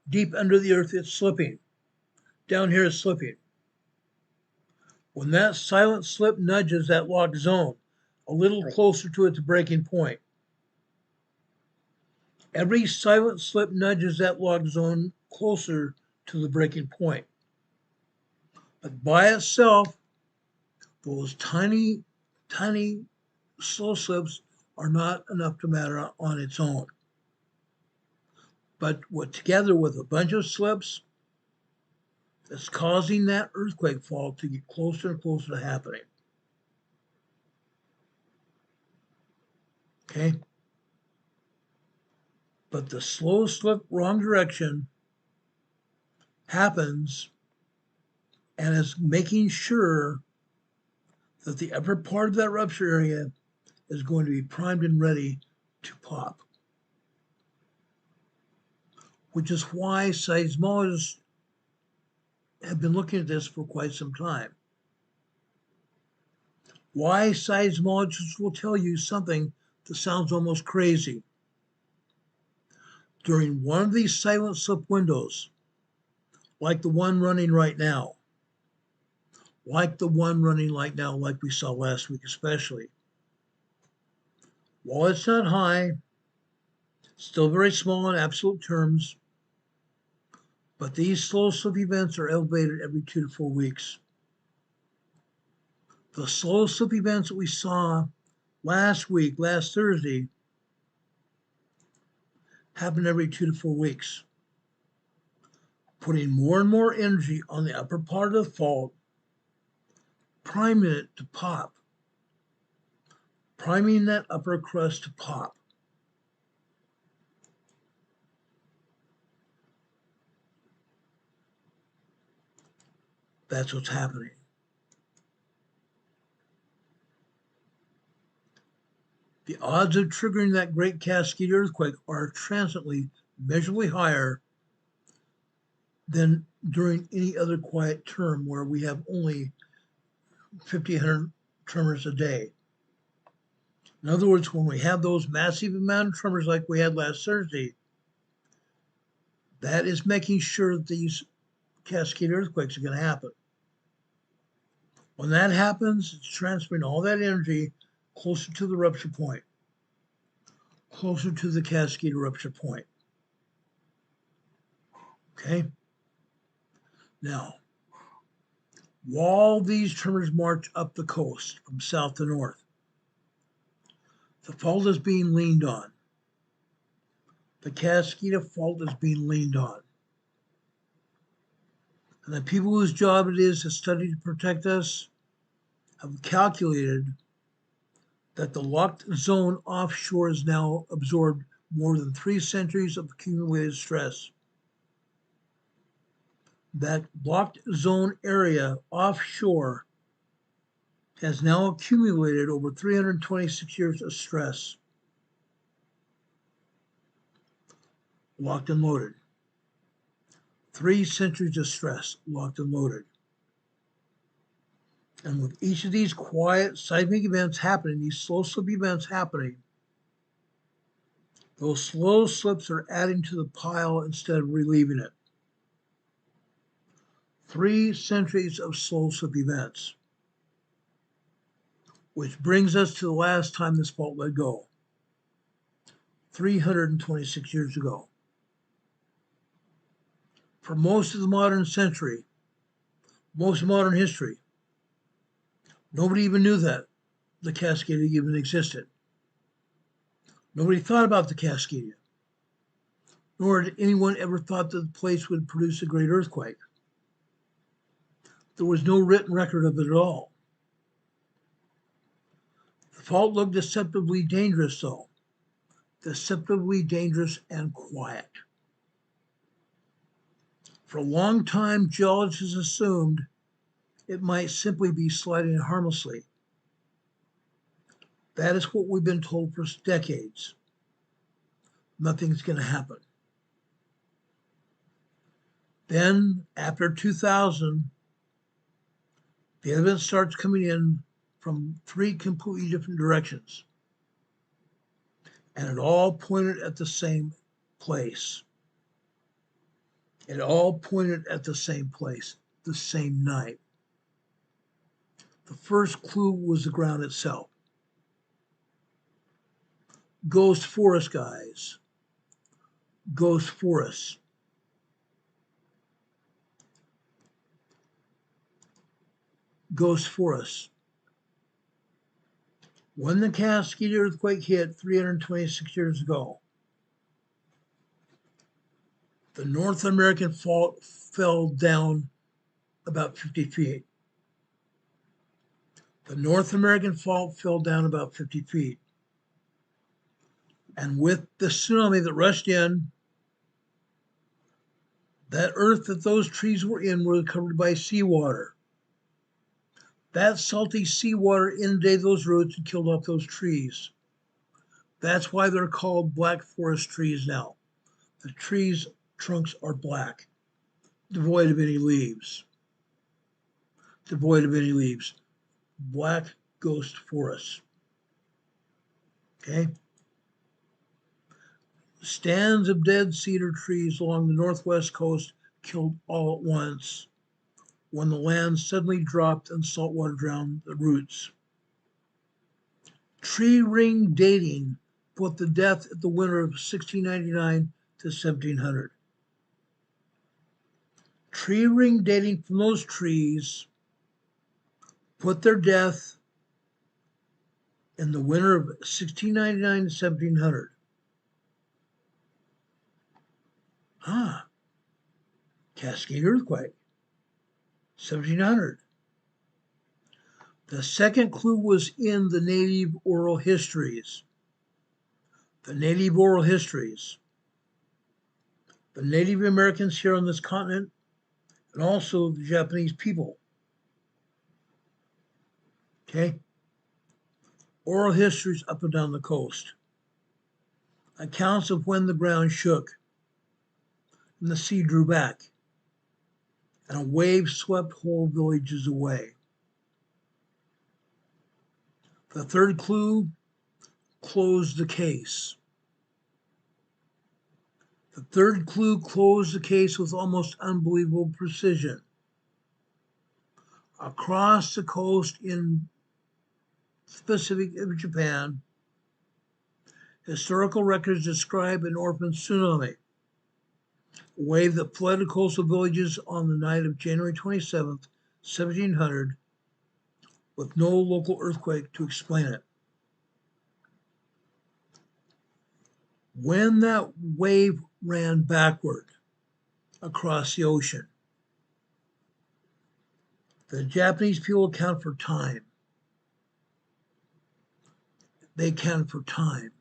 deep under the earth, it's slipping. Down here it's slipping. When that silent slip nudges that locked zone a little closer to its breaking point, every silent slip nudges that locked zone closer to the breaking point. But by itself, those tiny slow slips are not enough to matter on its own. But together with a bunch of slips, it's causing that earthquake fault to get closer and closer to happening. Okay? But the slow slip wrong direction happens and is making sure that the upper part of that rupture area is going to be primed and ready to pop, which is why seismologists have been looking at this for quite some time. Why seismologists will tell you something that sounds almost crazy. During one of these silent slip windows, like the one running right now, like we saw last week especially, while it's not high, still very small in absolute terms, but these slow slip events are elevated every 2 to 4 weeks. The slow slip events that we saw last week, last Thursday, happen every 2 to 4 weeks, putting more and more energy on the upper part of the fault, priming it to pop, priming that upper crust to pop. That's what's happening. The odds of triggering that great Cascadia earthquake are transiently measurably higher than during any other quiet term where we have only 1,500 tremors a day. In other words, when we have those massive amount of tremors like we had last Thursday, that is making sure that these Cascadia earthquakes are going to happen. When that happens, it's transferring all that energy closer to the rupture point, closer to the Cascadia rupture point. Okay? Now, while these tremors march up the coast from south to north, the fault is being leaned on. The Cascadia fault is being leaned on. And the people whose job it is to study to protect us have calculated that the locked zone offshore has now absorbed more than 3 centuries of accumulated stress. That blocked zone area offshore has now accumulated over 326 years of stress. Locked and loaded. 3 centuries of stress, locked and loaded. And with each of these quiet seismic events happening, these slow slip events happening, those slow slips are adding to the pile instead of relieving it. 3 centuries of slow slip events, which brings us to the last time this fault let go, 326 years ago. For most of the modern century, most of modern history, nobody even knew that the Cascadia even existed. Nobody thought about the Cascadia, nor did anyone ever thought that the place would produce a great earthquake. There was no written record of it at all. The fault looked deceptively dangerous, though. Deceptively dangerous and quiet. For a long time, geologists assumed it might simply be sliding harmlessly. That is what we've been told for decades. Nothing's going to happen. Then, after 2000, the evidence starts coming in from 3 completely different directions. And it all pointed at the same place. It all pointed at the same place, the same night. The first clue was the ground itself. Ghost forest, guys. Ghost forest. Ghost forest. When the Cascadia earthquake hit 326 years ago, the North American fault fell down about 50 feet. The North American fault fell down about 50 feet. And with the tsunami that rushed in, that earth that those trees were in were covered by seawater. That salty seawater inundated those roots and killed off those trees. That's why they're called black forest trees now. The trees' trunks are black, devoid of any leaves. Devoid of any leaves. Black ghost forests. Okay? Stands of dead cedar trees along the northwest coast killed all at once when the land suddenly dropped and saltwater drowned the roots. Tree ring dating put the death at the winter of 1699 to 1700. Tree ring dating from those trees put their death in the winter of 1699 to 1700. Cascadia earthquake, 1700. The second clue was in the native oral histories. The native oral histories. The Native Americans here on this continent, and also the Japanese people. Okay? Oral histories up and down the coast. Accounts of when the ground shook and the sea drew back and a wave swept whole villages away. The third clue closed the case. The third clue closed the case with almost unbelievable precision. Across the coast in the Pacific of Japan, historical records describe an orphan tsunami, a wave that flooded coastal villages on the night of January 27th, 1700, with no local earthquake to explain it. When that wave ran backward across the ocean, the Japanese people account for time. They account for time.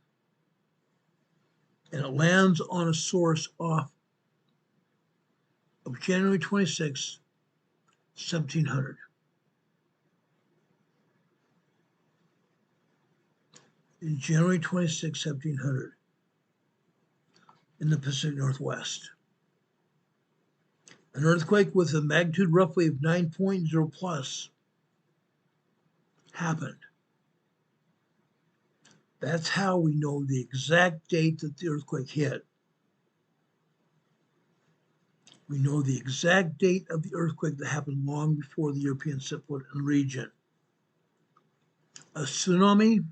And it lands on a source off of January 26, 1700. In January 26, 1700, in the Pacific Northwest. An earthquake with a magnitude roughly of 9.0 plus happened. That's how we know the exact date that the earthquake hit. We know the exact date of the earthquake that happened long before the Europeans set foot in the region. A tsunami,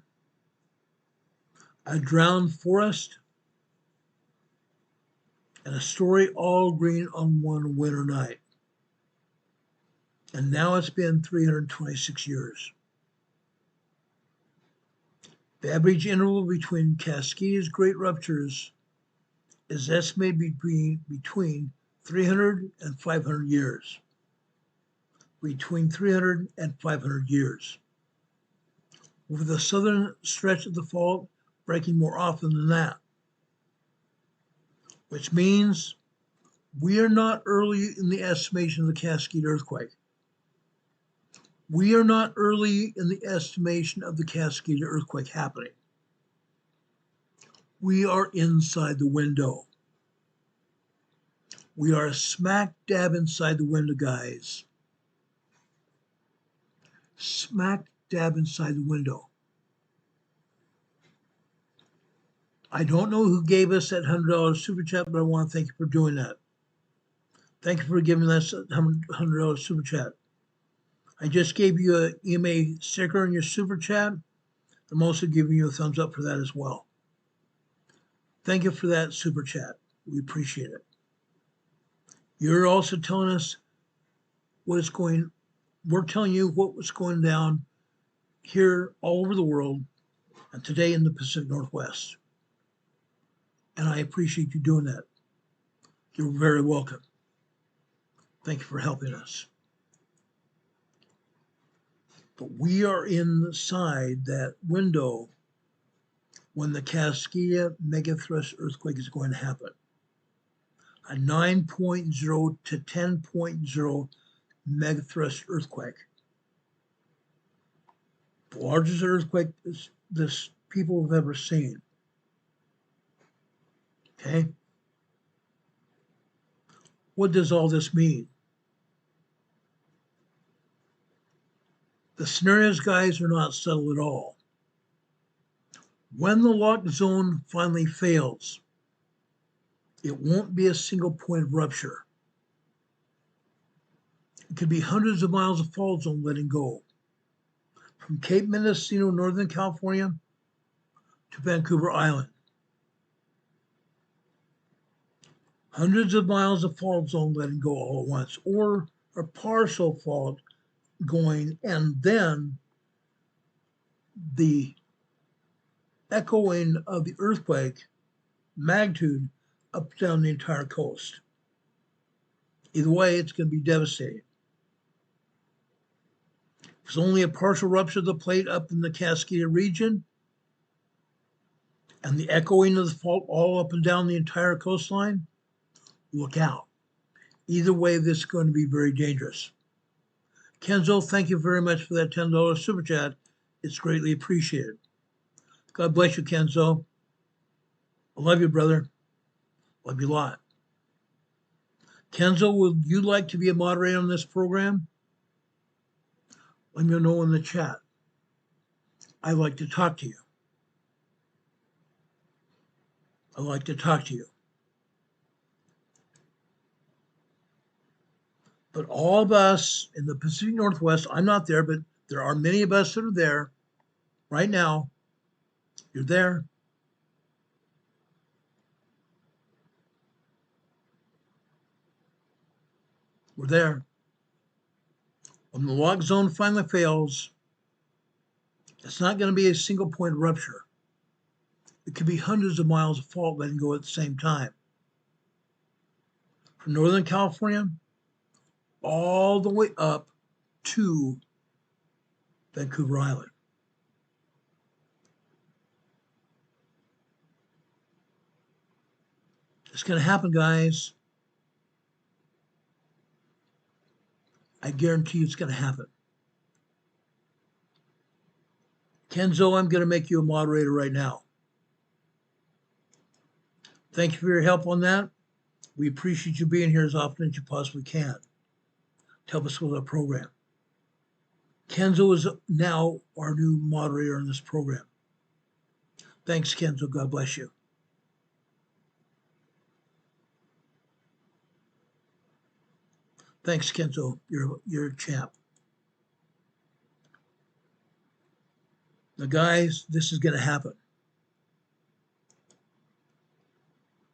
a drowned forest, and a story all green on one winter night. And now it's been 326 years. The average interval between Cascadia's great ruptures is estimated between 300 and 500 years. Between 300 and 500 years. With the southern stretch of the fault breaking more often than that. Which means we are not early in the estimation of the Cascade earthquake. We are not early in the estimation of the Cascade earthquake happening. We are inside the window. We are smack dab inside the window, guys. Smack dab inside the window. I don't know who gave us that $100 super chat, but I want to thank you for doing that. Thank you for giving us that $100 super chat. I just gave you an EMA sticker in your super chat. I'm also giving you a thumbs up for that as well. Thank you for that super chat. We appreciate it. You're also telling us what is going, we're telling you what was going down here all over the world and today in the Pacific Northwest. And I appreciate you doing that. You're very welcome. Thank you for helping us. But we are inside that window when the Cascadia MegaThrust earthquake is going to happen. A 9.0 to 10.0 MegaThrust earthquake. The largest earthquake this people have ever seen. Okay? What does all this mean? The scenarios, guys, are not settled at all. When the lock zone finally fails, it won't be a single point of rupture. It could be hundreds of miles of fault zone letting go. From Cape Mendocino, Northern California, to Vancouver Island. Hundreds of miles of fault zone letting go all at once, or a partial fault going, and then the echoing of the earthquake magnitude up down the entire coast. Either way, it's going to be devastating. If it's only a partial rupture of the plate up in the Cascadia region, and the echoing of the fault all up and down the entire coastline, look out. Either way, this is going to be very dangerous. Kenzo, thank you very much for that $10 super chat. It's greatly appreciated. God bless you, Kenzo. I love you, brother. Love you a lot. Kenzo, would you like to be a moderator on this program? Let me know in the chat. I'd like to talk to you. I'd like to talk to you. But all of us in the Pacific Northwest, I'm not there, but there are many of us that are there right now. You're there. We're there. When the lock zone finally fails, it's not going to be a single point rupture. It could be hundreds of miles of fault letting go at the same time. From Northern California all the way up to Vancouver Island. It's going to happen, guys. I guarantee you it's going to happen. Kenzo, I'm going to make you a moderator right now. Thank you for your help on that. We appreciate you being here as often as you possibly can to help us with our program. Kenzo is now our new moderator in this program. Thanks, Kenzo. God bless you. Thanks, Kenzo. You're a champ. Now, guys, this is going to happen.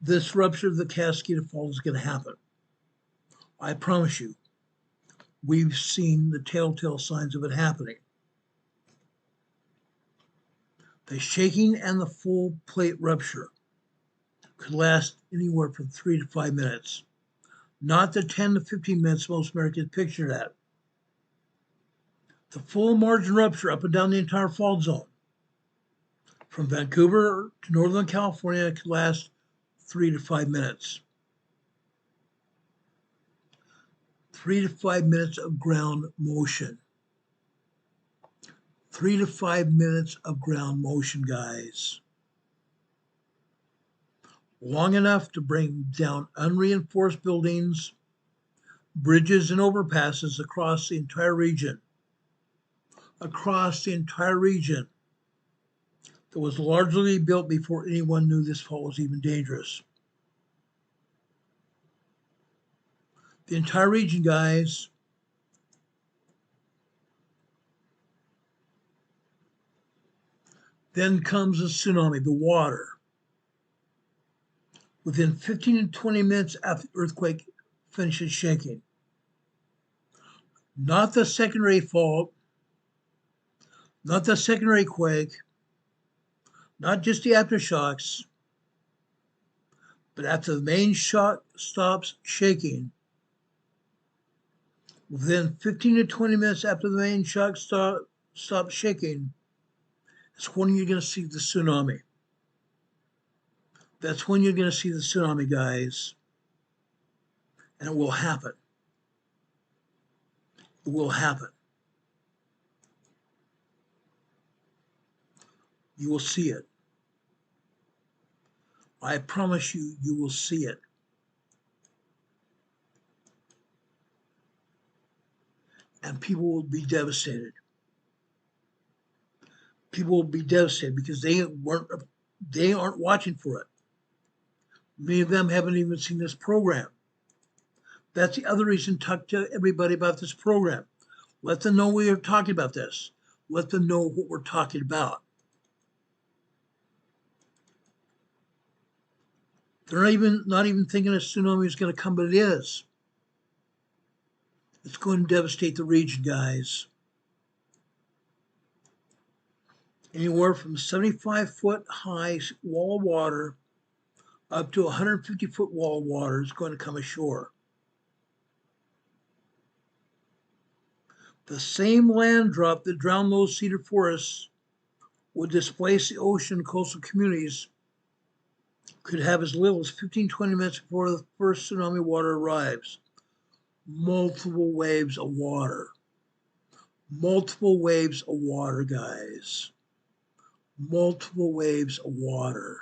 This rupture of the Cascadia Fault is going to happen. I promise you. We've seen the telltale signs of it happening. The shaking and the full plate rupture could last anywhere from 3 to 5 minutes. Not the 10 to 15 minutes most Americans picture that. The full margin rupture up and down the entire fault zone from Vancouver to Northern California could last 3 to 5 minutes. 3 to 5 minutes of ground motion. 3 to 5 minutes of ground motion, guys. Long enough to bring down unreinforced buildings, bridges, and overpasses across the entire region. Across the entire region that was largely built before anyone knew this fault was even dangerous. The entire region, guys. Then comes a tsunami, the water. Within 15 to 20 minutes after the earthquake finishes shaking. Not the secondary fault, not the secondary quake, not just the aftershocks, but after the main shock stops shaking, within 15 to 20 minutes after the main shock stops shaking, that's when you're going to see the tsunami. That's when you're going to see the tsunami, guys. And it will happen. It will happen. You will see it. I promise you, you will see it. And people will be devastated. People will be devastated because they aren't watching for it. Many of them haven't even seen this program. That's the other reason, talk to everybody about this program. Let them know we are talking about this. Let them know what we're talking about. They're not even thinking a tsunami is going to come, but it is. It's going to devastate the region, guys. Anywhere from 75-foot high wall of water up to 150-foot wall of water is going to come ashore. The same land drop that drowned those cedar forests would displace the ocean coastal communities could have as little as 15-20 minutes before the first tsunami water arrives. Multiple waves of water. Multiple waves of water, guys. Multiple waves of water.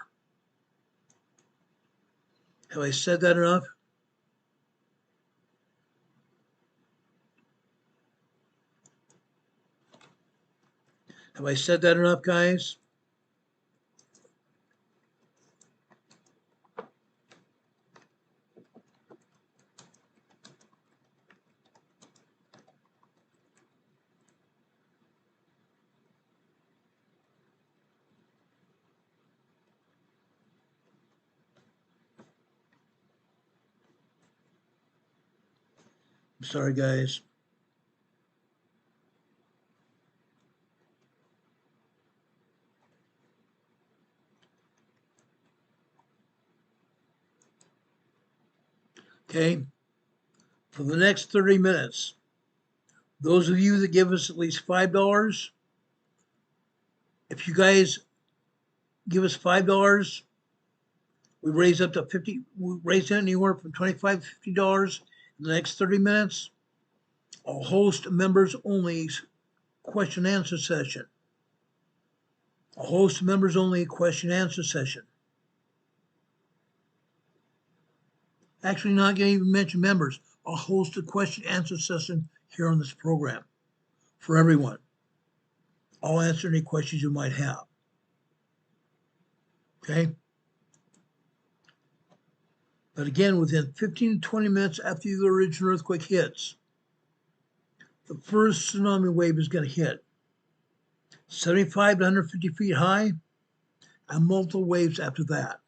Have I said that enough? Have I said that enough, guys? I'm sorry, guys. Okay, for the next 30 minutes, those of you that give us at least $5, if you guys give us $5, we raise up to we raise anywhere from $25 to $50 in the next 30 minutes. I'll host a members only question and answer session. I'll host a members only question and answer session. Actually, not going to even mention members. I'll host a question and answer session here on this program for everyone. I'll answer any questions you might have. Okay? But again, within 15 to 20 minutes after the original earthquake hits, the first tsunami wave is going to hit. 75 to 150 feet high, and multiple waves after that.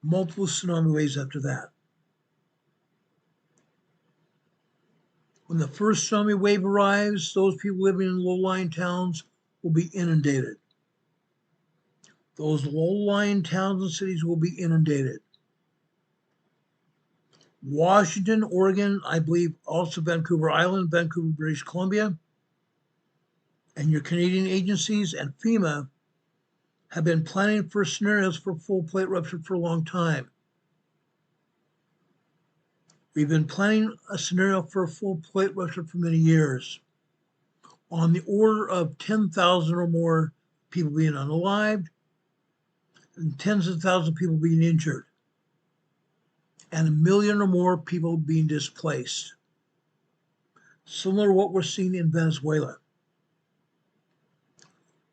Multiple tsunami waves after that. When the first tsunami wave arrives, those people living in low-lying towns will be inundated. Those low-lying towns and cities will be inundated. Washington, Oregon, I believe also Vancouver Island, Vancouver, British Columbia, and your Canadian agencies and FEMA have been planning for scenarios for full plate rupture for a long time. We've been planning a scenario for a full plate rupture for many years, on the order of 10,000 or more people being unalived and tens of thousands of people being injured, and 1 million or more people being displaced. Similar to what we're seeing in Venezuela.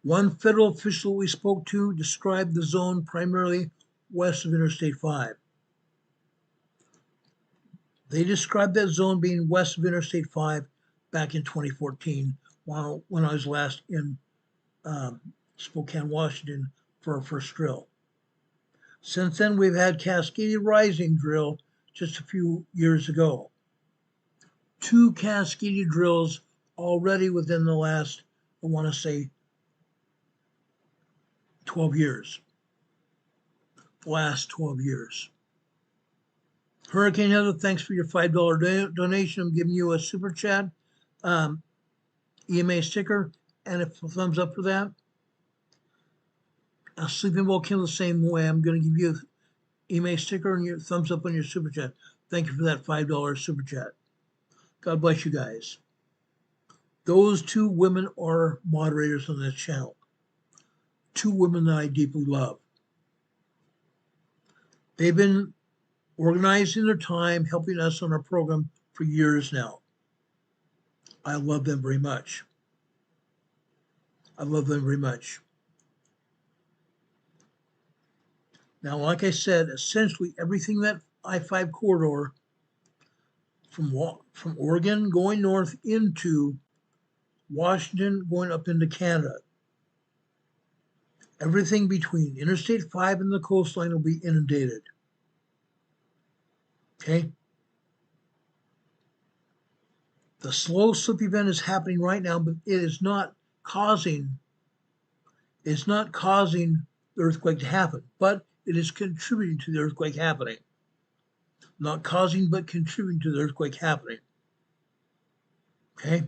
One federal official we spoke to described the zone primarily west of Interstate 5. They described that zone being west of Interstate 5 back in 2014 when I was last in Spokane, Washington for our first drill. Since then, we've had Cascadia Rising drill just a few years ago. 2 Cascadia drills already within the last, I want to say, 12 years. Last 12 years. Hurricane Heather, thanks for your $5 donation. I'm giving you a super chat, EMA sticker, and a thumbs up for that. Sleeping Well Kim the same way. I'm going to give you an EMA sticker and your thumbs up on your super chat. Thank you for that $5 super chat. God bless you guys. Those 2 women are moderators on this channel. 2 women that I deeply love. They've been organizing their time, helping us on our program for years now. I love them very much. I love them very much. Now, like I said, essentially everything that I-5 corridor from Oregon going north into Washington going up into Canada, everything between Interstate 5 and the coastline will be inundated. Okay? The slow slip event is happening right now, but it is not causing the earthquake to happen, but it is contributing to the earthquake happening. Not causing, but contributing to the earthquake happening. Okay?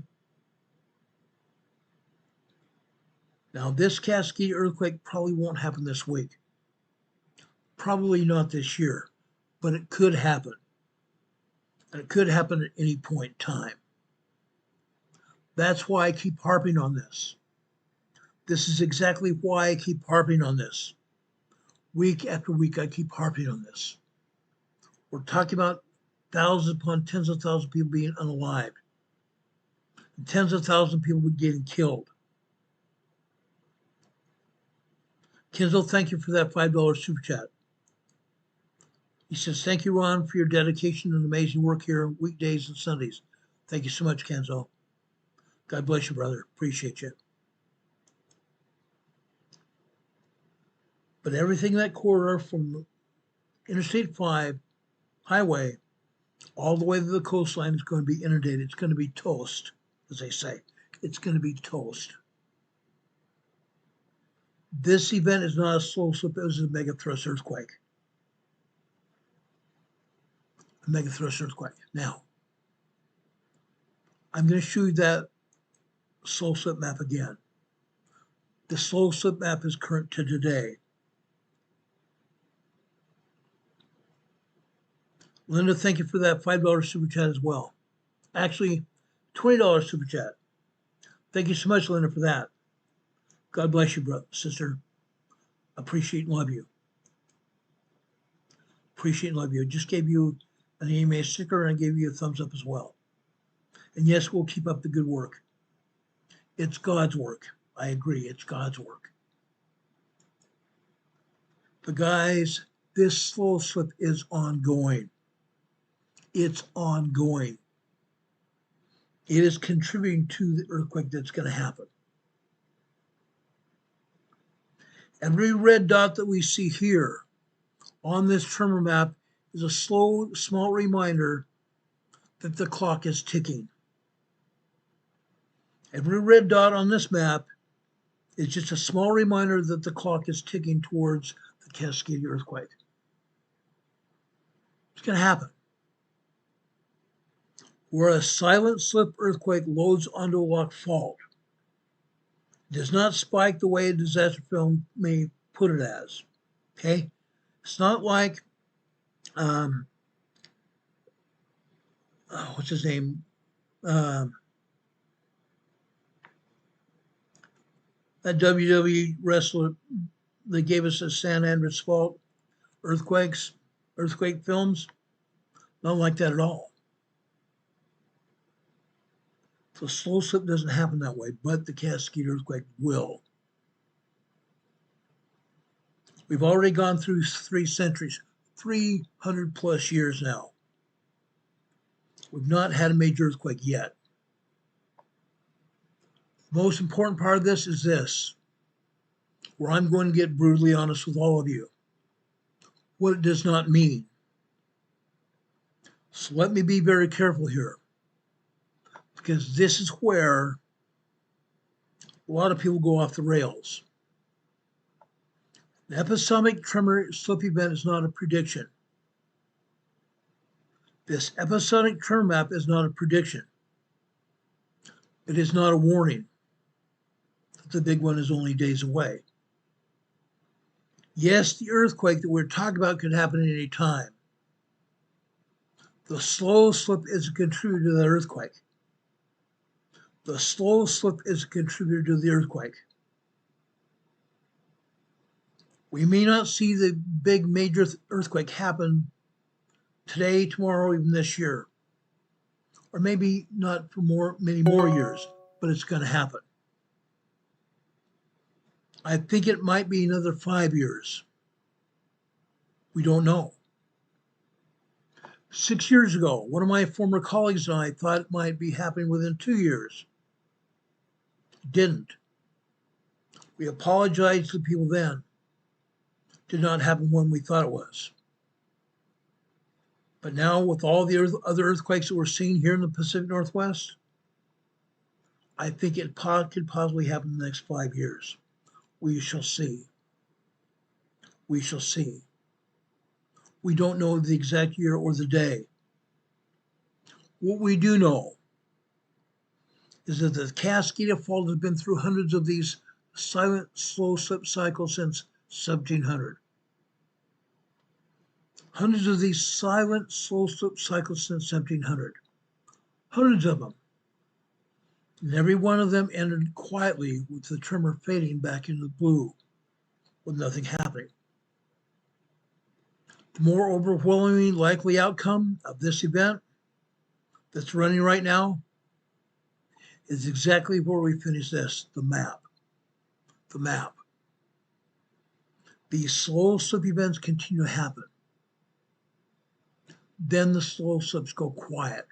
Now, this Cascadia earthquake probably won't happen this week. Probably not this year, but it could happen. And it could happen at any point in time. That's why I keep harping on this. This is exactly why I keep harping on this. Week after week, I keep harping on this. We're talking about thousands upon tens of thousands of people being unalived. And tens of thousands of people getting killed. Kenzo, thank you for that $5 super chat. He says, thank you, Ron, for your dedication and amazing work here weekdays and Sundays. Thank you so much, Kenzo. God bless you, brother. Appreciate you. But everything in that corridor from Interstate 5 highway all the way to the coastline is going to be inundated. It's going to be toast, as they say. It's going to be toast. This event is not a slow slip. It was a MegaThrust earthquake. A MegaThrust earthquake. Now, I'm going to show you that slow slip map again. The slow slip map is current to today. Linda, thank you for that $5 super chat as well. Actually, $20 super chat. Thank you so much, Linda, for that. God bless you, brother, sister. Appreciate and love you. Appreciate and love you. I just gave you an EMA sticker and I gave you a thumbs up as well. And yes, we'll keep up the good work. It's God's work. I agree. It's God's work. But guys, this slow slip is ongoing. It's ongoing. It is contributing to the earthquake that's going to happen. Every red dot that we see here on this tremor map is a small reminder that the clock is ticking. Every red dot on this map is just a small reminder that the clock is ticking towards the Cascadia earthquake. It's going to happen. Where a silent slip earthquake loads onto a locked fault, it does not spike the way a disaster film may put it as. Okay? It's not like, what's his name? That WWE wrestler that gave us the San Andreas Fault earthquake films. Not like that at all. The slow slip doesn't happen that way, but the Cascadia earthquake will. We've already gone through 3 centuries, 300 plus years now. We've not had a major earthquake yet. The most important part of this is this, where I'm going to get brutally honest with all of you. What it does not mean. So let me be very careful here, because this is where a lot of people go off the rails. An episodic tremor slip event is not a prediction. This episodic tremor map is not a prediction. It is not a warning that the big one is only days away. Yes, the earthquake that we're talking about could happen at any time. The slow slip is a contributor to the earthquake. The slow slip is a contributor to the earthquake. We may not see the big major earthquake happen today, tomorrow, even this year, or maybe not for many more years, but it's going to happen. I think it might be another 5 years. We don't know. 6 years ago, one of my former colleagues and I thought it might be happening within 2 years. It didn't. We apologized to people then. It did not happen when we thought it was. But now, with all the other earthquakes that we're seeing here in the Pacific Northwest, I think it could possibly happen in the next 5 years. We shall see. We shall see. We don't know the exact year or the day. What we do know is that the Cascadia Fault has been through hundreds of these silent, slow slip cycles since 1700. Hundreds of these silent, slow slip cycles since 1700. Hundreds of them. And every one of them ended quietly with the tremor fading back into the blue with nothing happening. The more overwhelmingly likely outcome of this event that's running right now is exactly where we finish this, the map. The map. These slow slip events continue to happen. Then the slow slips go quiet.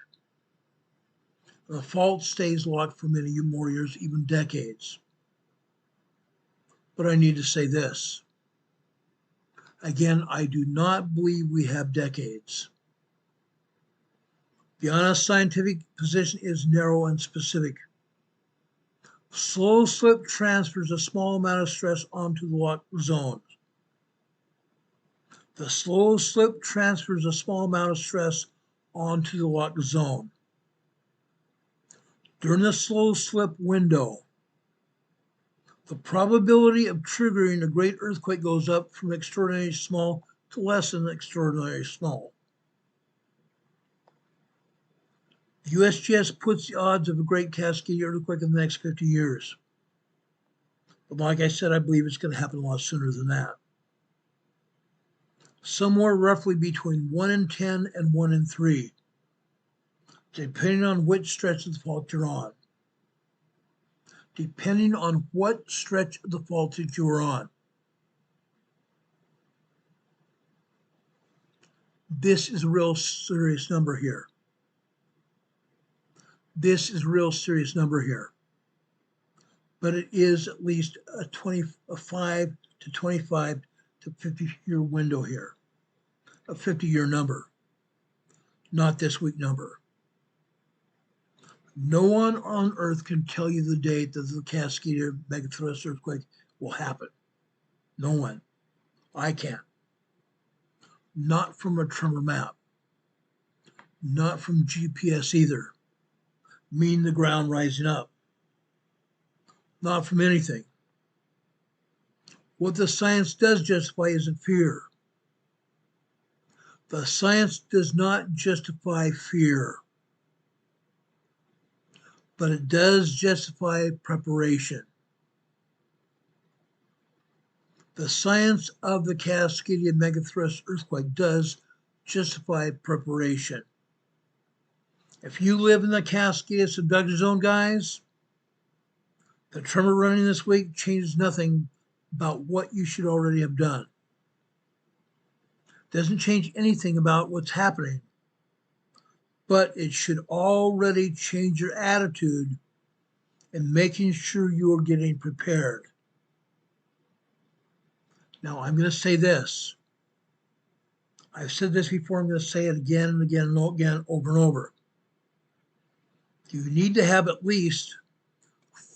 The fault stays locked for many more years, even decades. But I need to say this. Again, I do not believe we have decades. The honest scientific position is narrow and specific. Slow slip transfers a small amount of stress onto the locked zone. The slow slip transfers a small amount of stress onto the locked zone. During the slow slip window, the probability of triggering a great earthquake goes up from extraordinarily small to less than extraordinarily small. The USGS puts the odds of a great Cascadia earthquake in the next 50 years. But like I said, I believe it's going to happen a lot sooner than that. Somewhere roughly between 1 in 10 and 1 in 3, depending on which stretch of the fault you're on. Depending on what stretch of the fault that you're on. This is a real serious number here. This is a real serious number here. But it is at least a 5 to 25 to 50-year window here. A 50-year number. Not this week number. No one on earth can tell you the date that the Cascadia MegaThrust earthquake will happen. No one. I can't. Not from a tremor map. Not from GPS either. Meaning the ground rising up. Not from anything. What the science does justify isn't fear. The science does not justify fear. But it does justify preparation. The science of the Cascadia MegaThrust earthquake does justify preparation. If you live in the Cascadia subduction zone, guys, the tremor running this week changes nothing about what you should already have done. Doesn't change anything about what's happening. But it should already change your attitude in making sure you are getting prepared. Now, I'm going to say this. I've said this before. I'm going to say it again and again and again, over and over. You need to have at least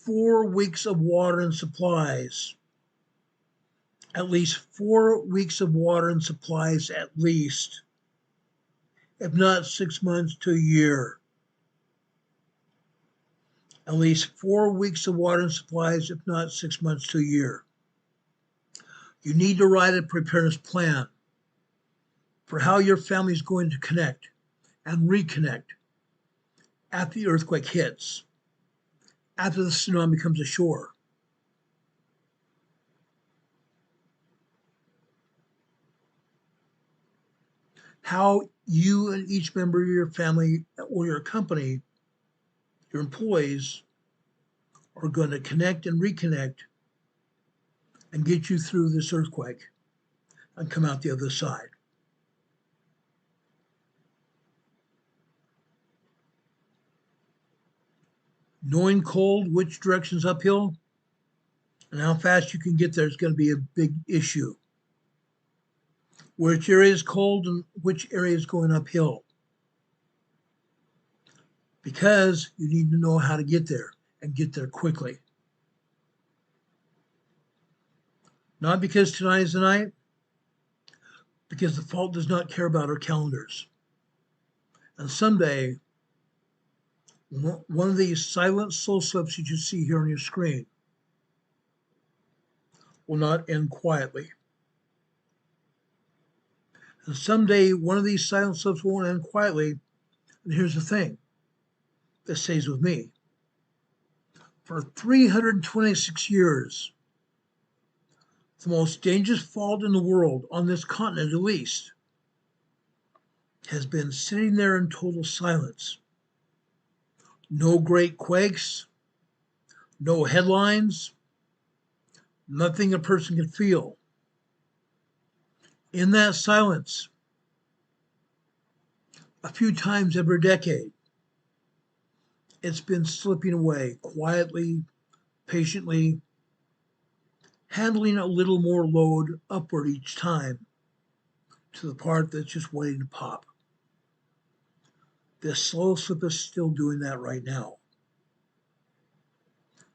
4 weeks of water and supplies. At least 4 weeks of water and supplies, at least. If not 6 months to a year. At least 4 weeks of water and supplies, if not 6 months to a year. You need to write a preparedness plan for how your family is going to connect and reconnect after the earthquake hits, after the tsunami comes ashore. how you and each member of your family or your company, your employees, are going to connect and reconnect and get you through this earthquake and come out the other side. Knowing cold, which direction's uphill, and how fast you can get there is going to be a big issue. Which area is cold and which area is going uphill. Because you need to know how to get there and get there quickly. Not because tonight is the night, because the fault does not care about our calendars. And someday, one of these silent slow slips that you see here on your screen will not end quietly. And someday, one of these silent slips won't end quietly. And here's the thing that stays with me. For 326 years, the most dangerous fault in the world, on this continent at least, has been sitting there in total silence. No great quakes, no headlines, nothing a person can feel. In that silence, a few times every decade, it's been slipping away quietly, patiently, handling a little more load upward each time to the part that's just waiting to pop. This slow slip is still doing that right now.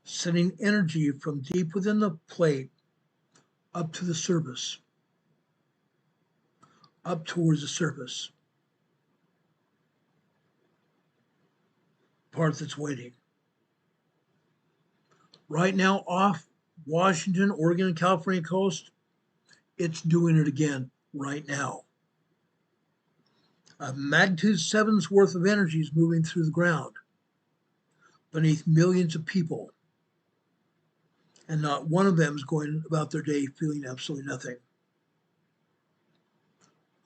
Sending energy from deep within the plate up to the surface, up towards the surface. Part that's waiting. Right now, off Washington, Oregon, and California coast, it's doing it again right now. A magnitude 7's worth of energy is moving through the ground beneath millions of people, and not one of them is going about their day feeling absolutely nothing.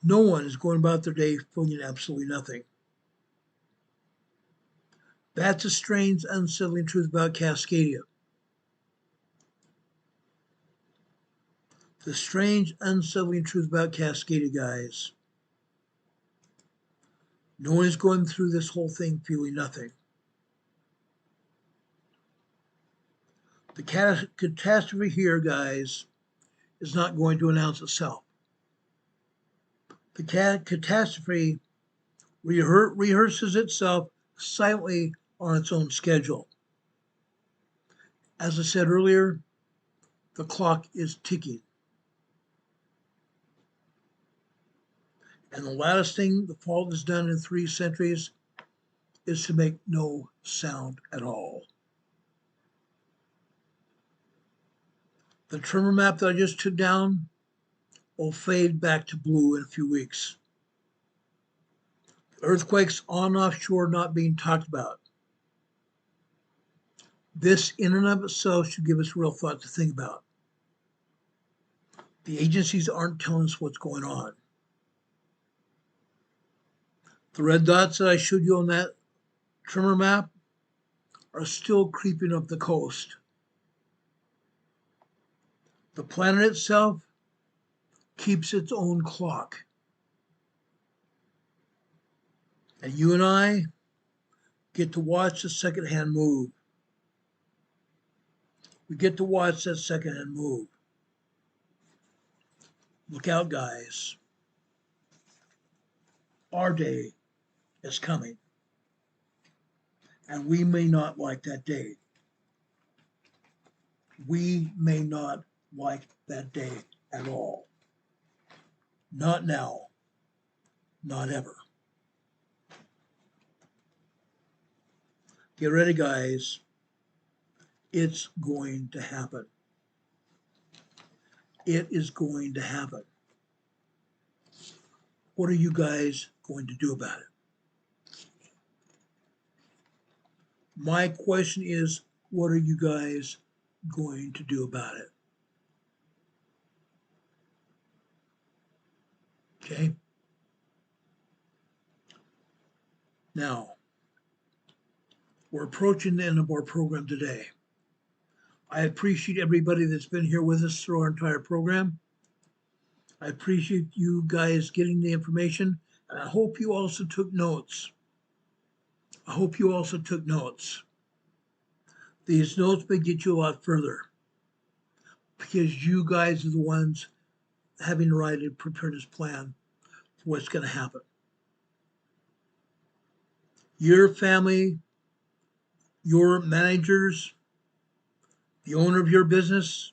No one is going about their day feeling absolutely nothing. That's a strange, unsettling truth about Cascadia. The strange, unsettling truth about Cascadia, guys. No one is going through this whole thing feeling nothing. The catastrophe here, guys, is not going to announce itself. The catastrophe rehearses itself silently on its own schedule. As I said earlier, the clock is ticking. And the loudest thing the fault has done in 3 centuries is to make no sound at all. The tremor map that I just took down will fade back to blue in a few weeks. Earthquakes on and offshore not being talked about. This in and of itself should give us real thought to think about. The agencies aren't telling us what's going on. The red dots that I showed you on that tremor map are still creeping up the coast. The planet itself keeps its own clock. And you and I get to watch the secondhand move. We get to watch that secondhand move. Look out, guys. Our day is coming. And we may not like that day. We may not like that day at all. Not now. Not ever. Get ready, guys. It's going to happen. It is going to happen. What are you guys going to do about it? My question is, what are you guys going to do about it? Okay? Now, we're approaching the end of our program today. I appreciate everybody that's been here with us through our entire program. I appreciate you guys getting the information, and I hope you also took notes. These notes may get you a lot further because you guys are the ones having to write a preparedness plan for what's going to happen. Your family, your managers, the owner of your business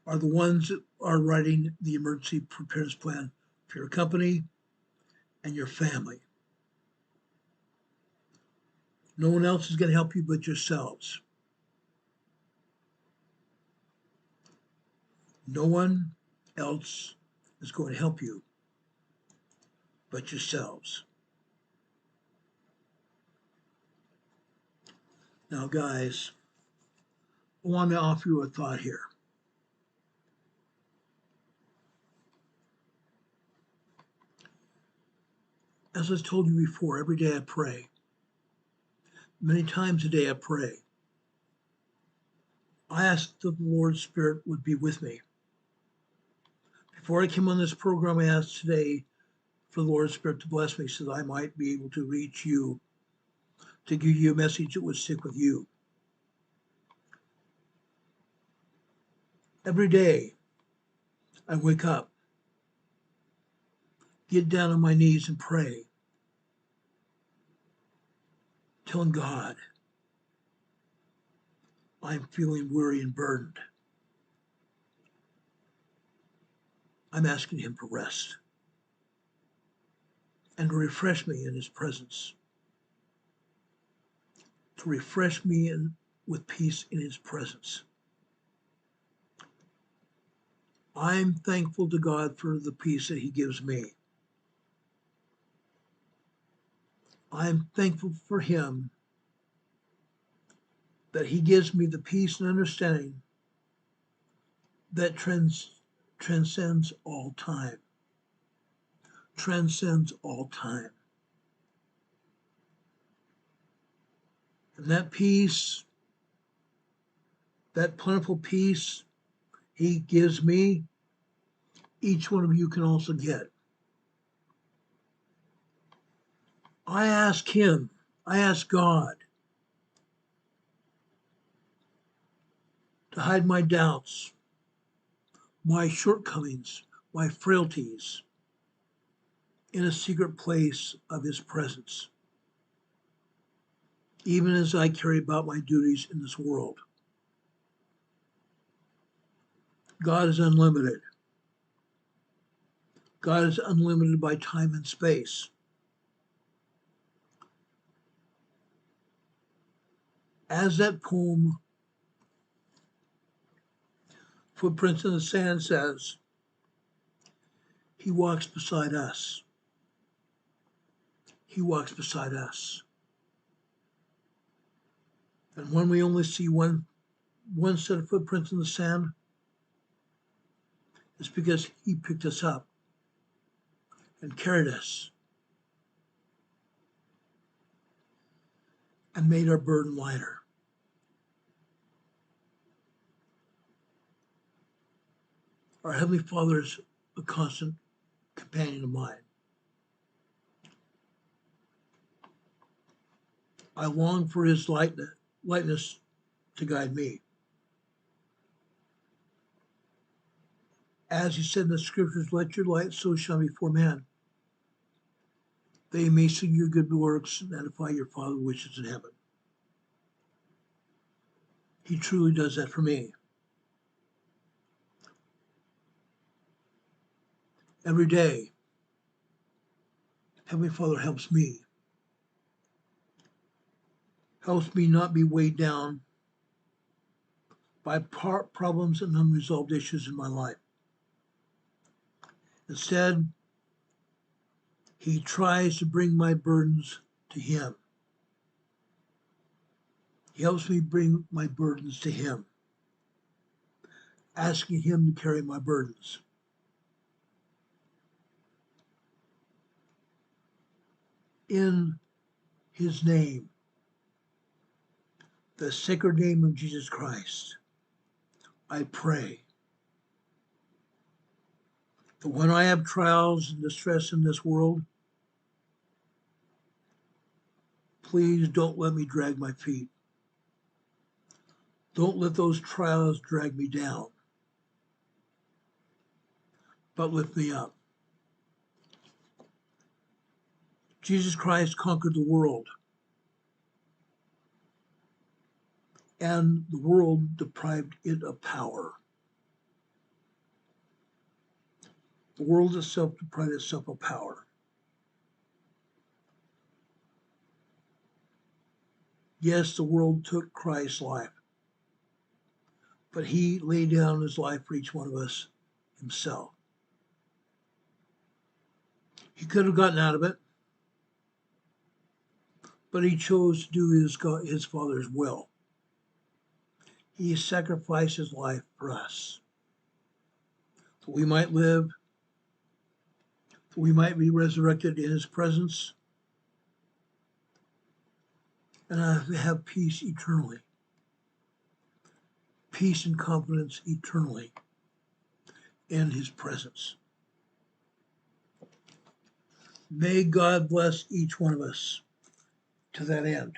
are the ones that are writing the emergency preparedness plan for your company and your family. No one else is going to help you but yourselves. No one else is going to help you but yourselves. Now, guys, I want to offer you a thought here. As I told you before, every day I pray. Many times a day I pray. I ask that the Lord's Spirit would be with me. Before I came on this program, I asked today for the Lord's Spirit to bless me so that I might be able to reach you, to give you a message that would stick with you. Every day I wake up, get down on my knees and pray, telling God, I'm feeling weary and burdened. I'm asking Him for rest and to refresh me in His presence, to refresh me with peace in His presence. I'm thankful to God for the peace that He gives me. I'm thankful for Him that He gives me the peace and understanding that transcends all time. Transcends all time. And that peace, that plentiful peace He gives me, each one of you can also get. I ask Him, I ask God to hide my doubts, my shortcomings, my frailties in a secret place of His presence, even as I carry about my duties in this world. God is unlimited. God is unlimited by time and space. As that poem, Footprints in the Sand, says, He walks beside us. He walks beside us. And when we only see one set of footprints in the sand, it's because He picked us up and carried us and made our burden lighter. Our Heavenly Father is a constant companion of mine. I long for His lightness to guide me. As He said in the Scriptures, let your light so shine before man, they may see your good works and edify your Father which is in heaven. He truly does that for me. Every day, Heavenly Father helps me not be weighed down by problems and unresolved issues in my life. Instead, He tries to bring my burdens to Him. He helps me bring my burdens to Him, asking Him to carry my burdens. In his name, the sacred name of Jesus Christ, I pray that when I have trials and distress in this world, please don't let me drag my feet. Don't let those trials drag me down, but lift me up. Jesus Christ conquered the world, and the world deprived it of power. The world itself deprived itself of power. Yes, the world took Christ's life, but he laid down his life for each one of us himself. He could have gotten out of it, but he chose to do his Father's will. He sacrificed his life for us, that we might live, that we might be resurrected in his presence, and have peace eternally. Peace and confidence eternally in his presence. May God bless each one of us to that end.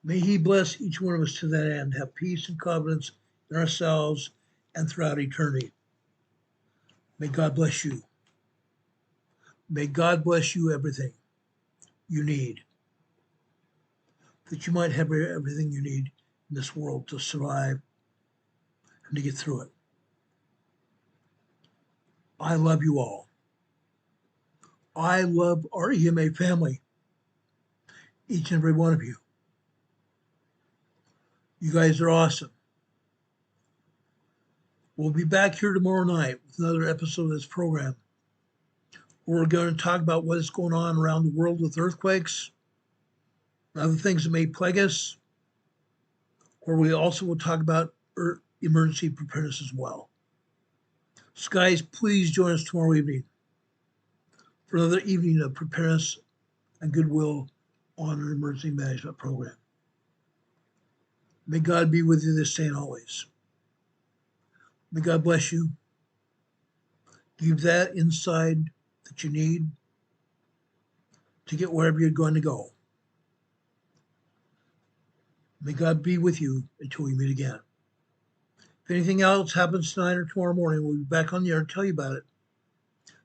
May he bless each one of us to that end, have peace and confidence in ourselves and throughout eternity. May God bless you. May God bless you everything you need, that you might have everything you need in this world to survive and to get through it. I love you all. I love our EMA family, each and every one of you. You guys are awesome. We'll be back here tomorrow night with another episode of this program. We're going to talk about what is going on around the world with earthquakes and other things that may plague us, or we also will talk about emergency preparedness as well. So guys, please join us tomorrow evening for another evening of preparedness and goodwill on an emergency management program. May God be with you this day and always. May God bless you. Give that insight that you need to get wherever you're going to go. May God be with you until we meet again. If anything else happens tonight or tomorrow morning, we'll be back on the air to tell you about it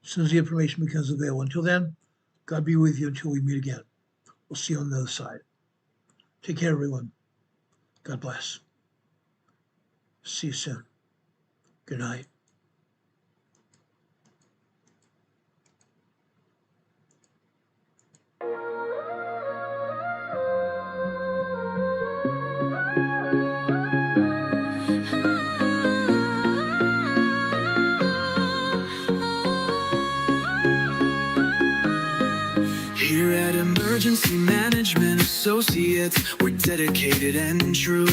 as soon as the information becomes available. Until then, God be with you until we meet again. We'll see you on the other side. Take care, everyone. God bless. See you soon. Good night. Here at Emergency Management Associates, we're dedicated and true,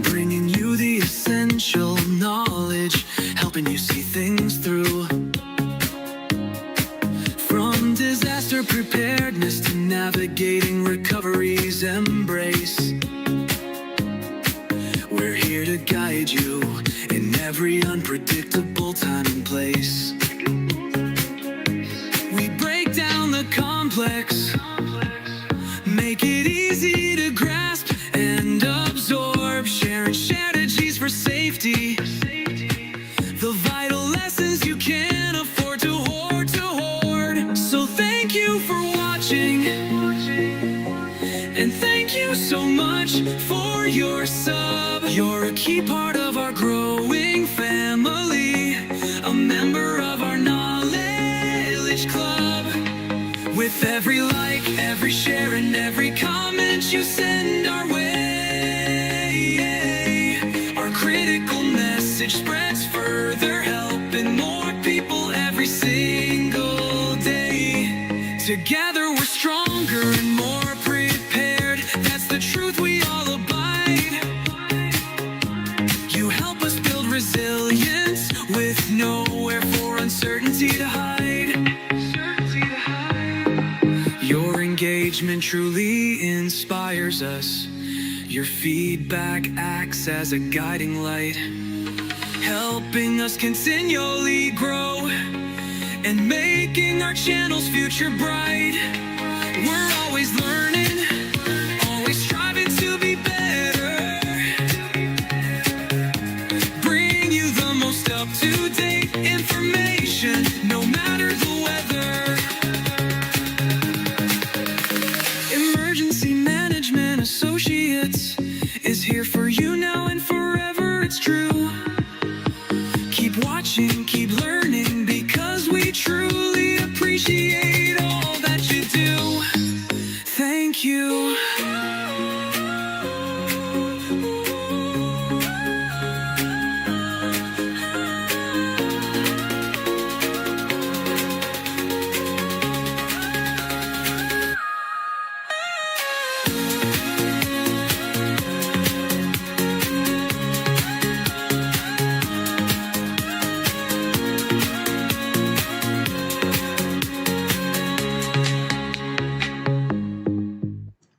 bringing you the essential knowledge, helping you see things through. From disaster preparedness to navigating recovery's embrace, we're here to guide you in every unpredictable time and place. We break down the complex, make it easy to grasp and absorb, sharing strategies for safety, the vital lessons you can't afford to hoard. So thank you for watching, and thank you so much for your sub. You're a key part of our growing family, a member of our knowledge club. With every like, every share, and every comment you send our way, our critical message spreads further, helping more people every single day. Together we're stronger and more prepared. That's the truth we all abide. You help us build resilience with nowhere for uncertainty to hide. engagement truly inspires us. Your feedback acts as a guiding light, helping us continually grow and making our channel's future bright. We're always learning, always striving to be better. Bring you the most up-to-date information, no matter the weather. Emergency Management Associates is here for you now and forever, it's true. Keep watching, keep learning, because we truly appreciate all that you do. Thank you.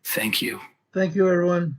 Thank you. Thank you, everyone.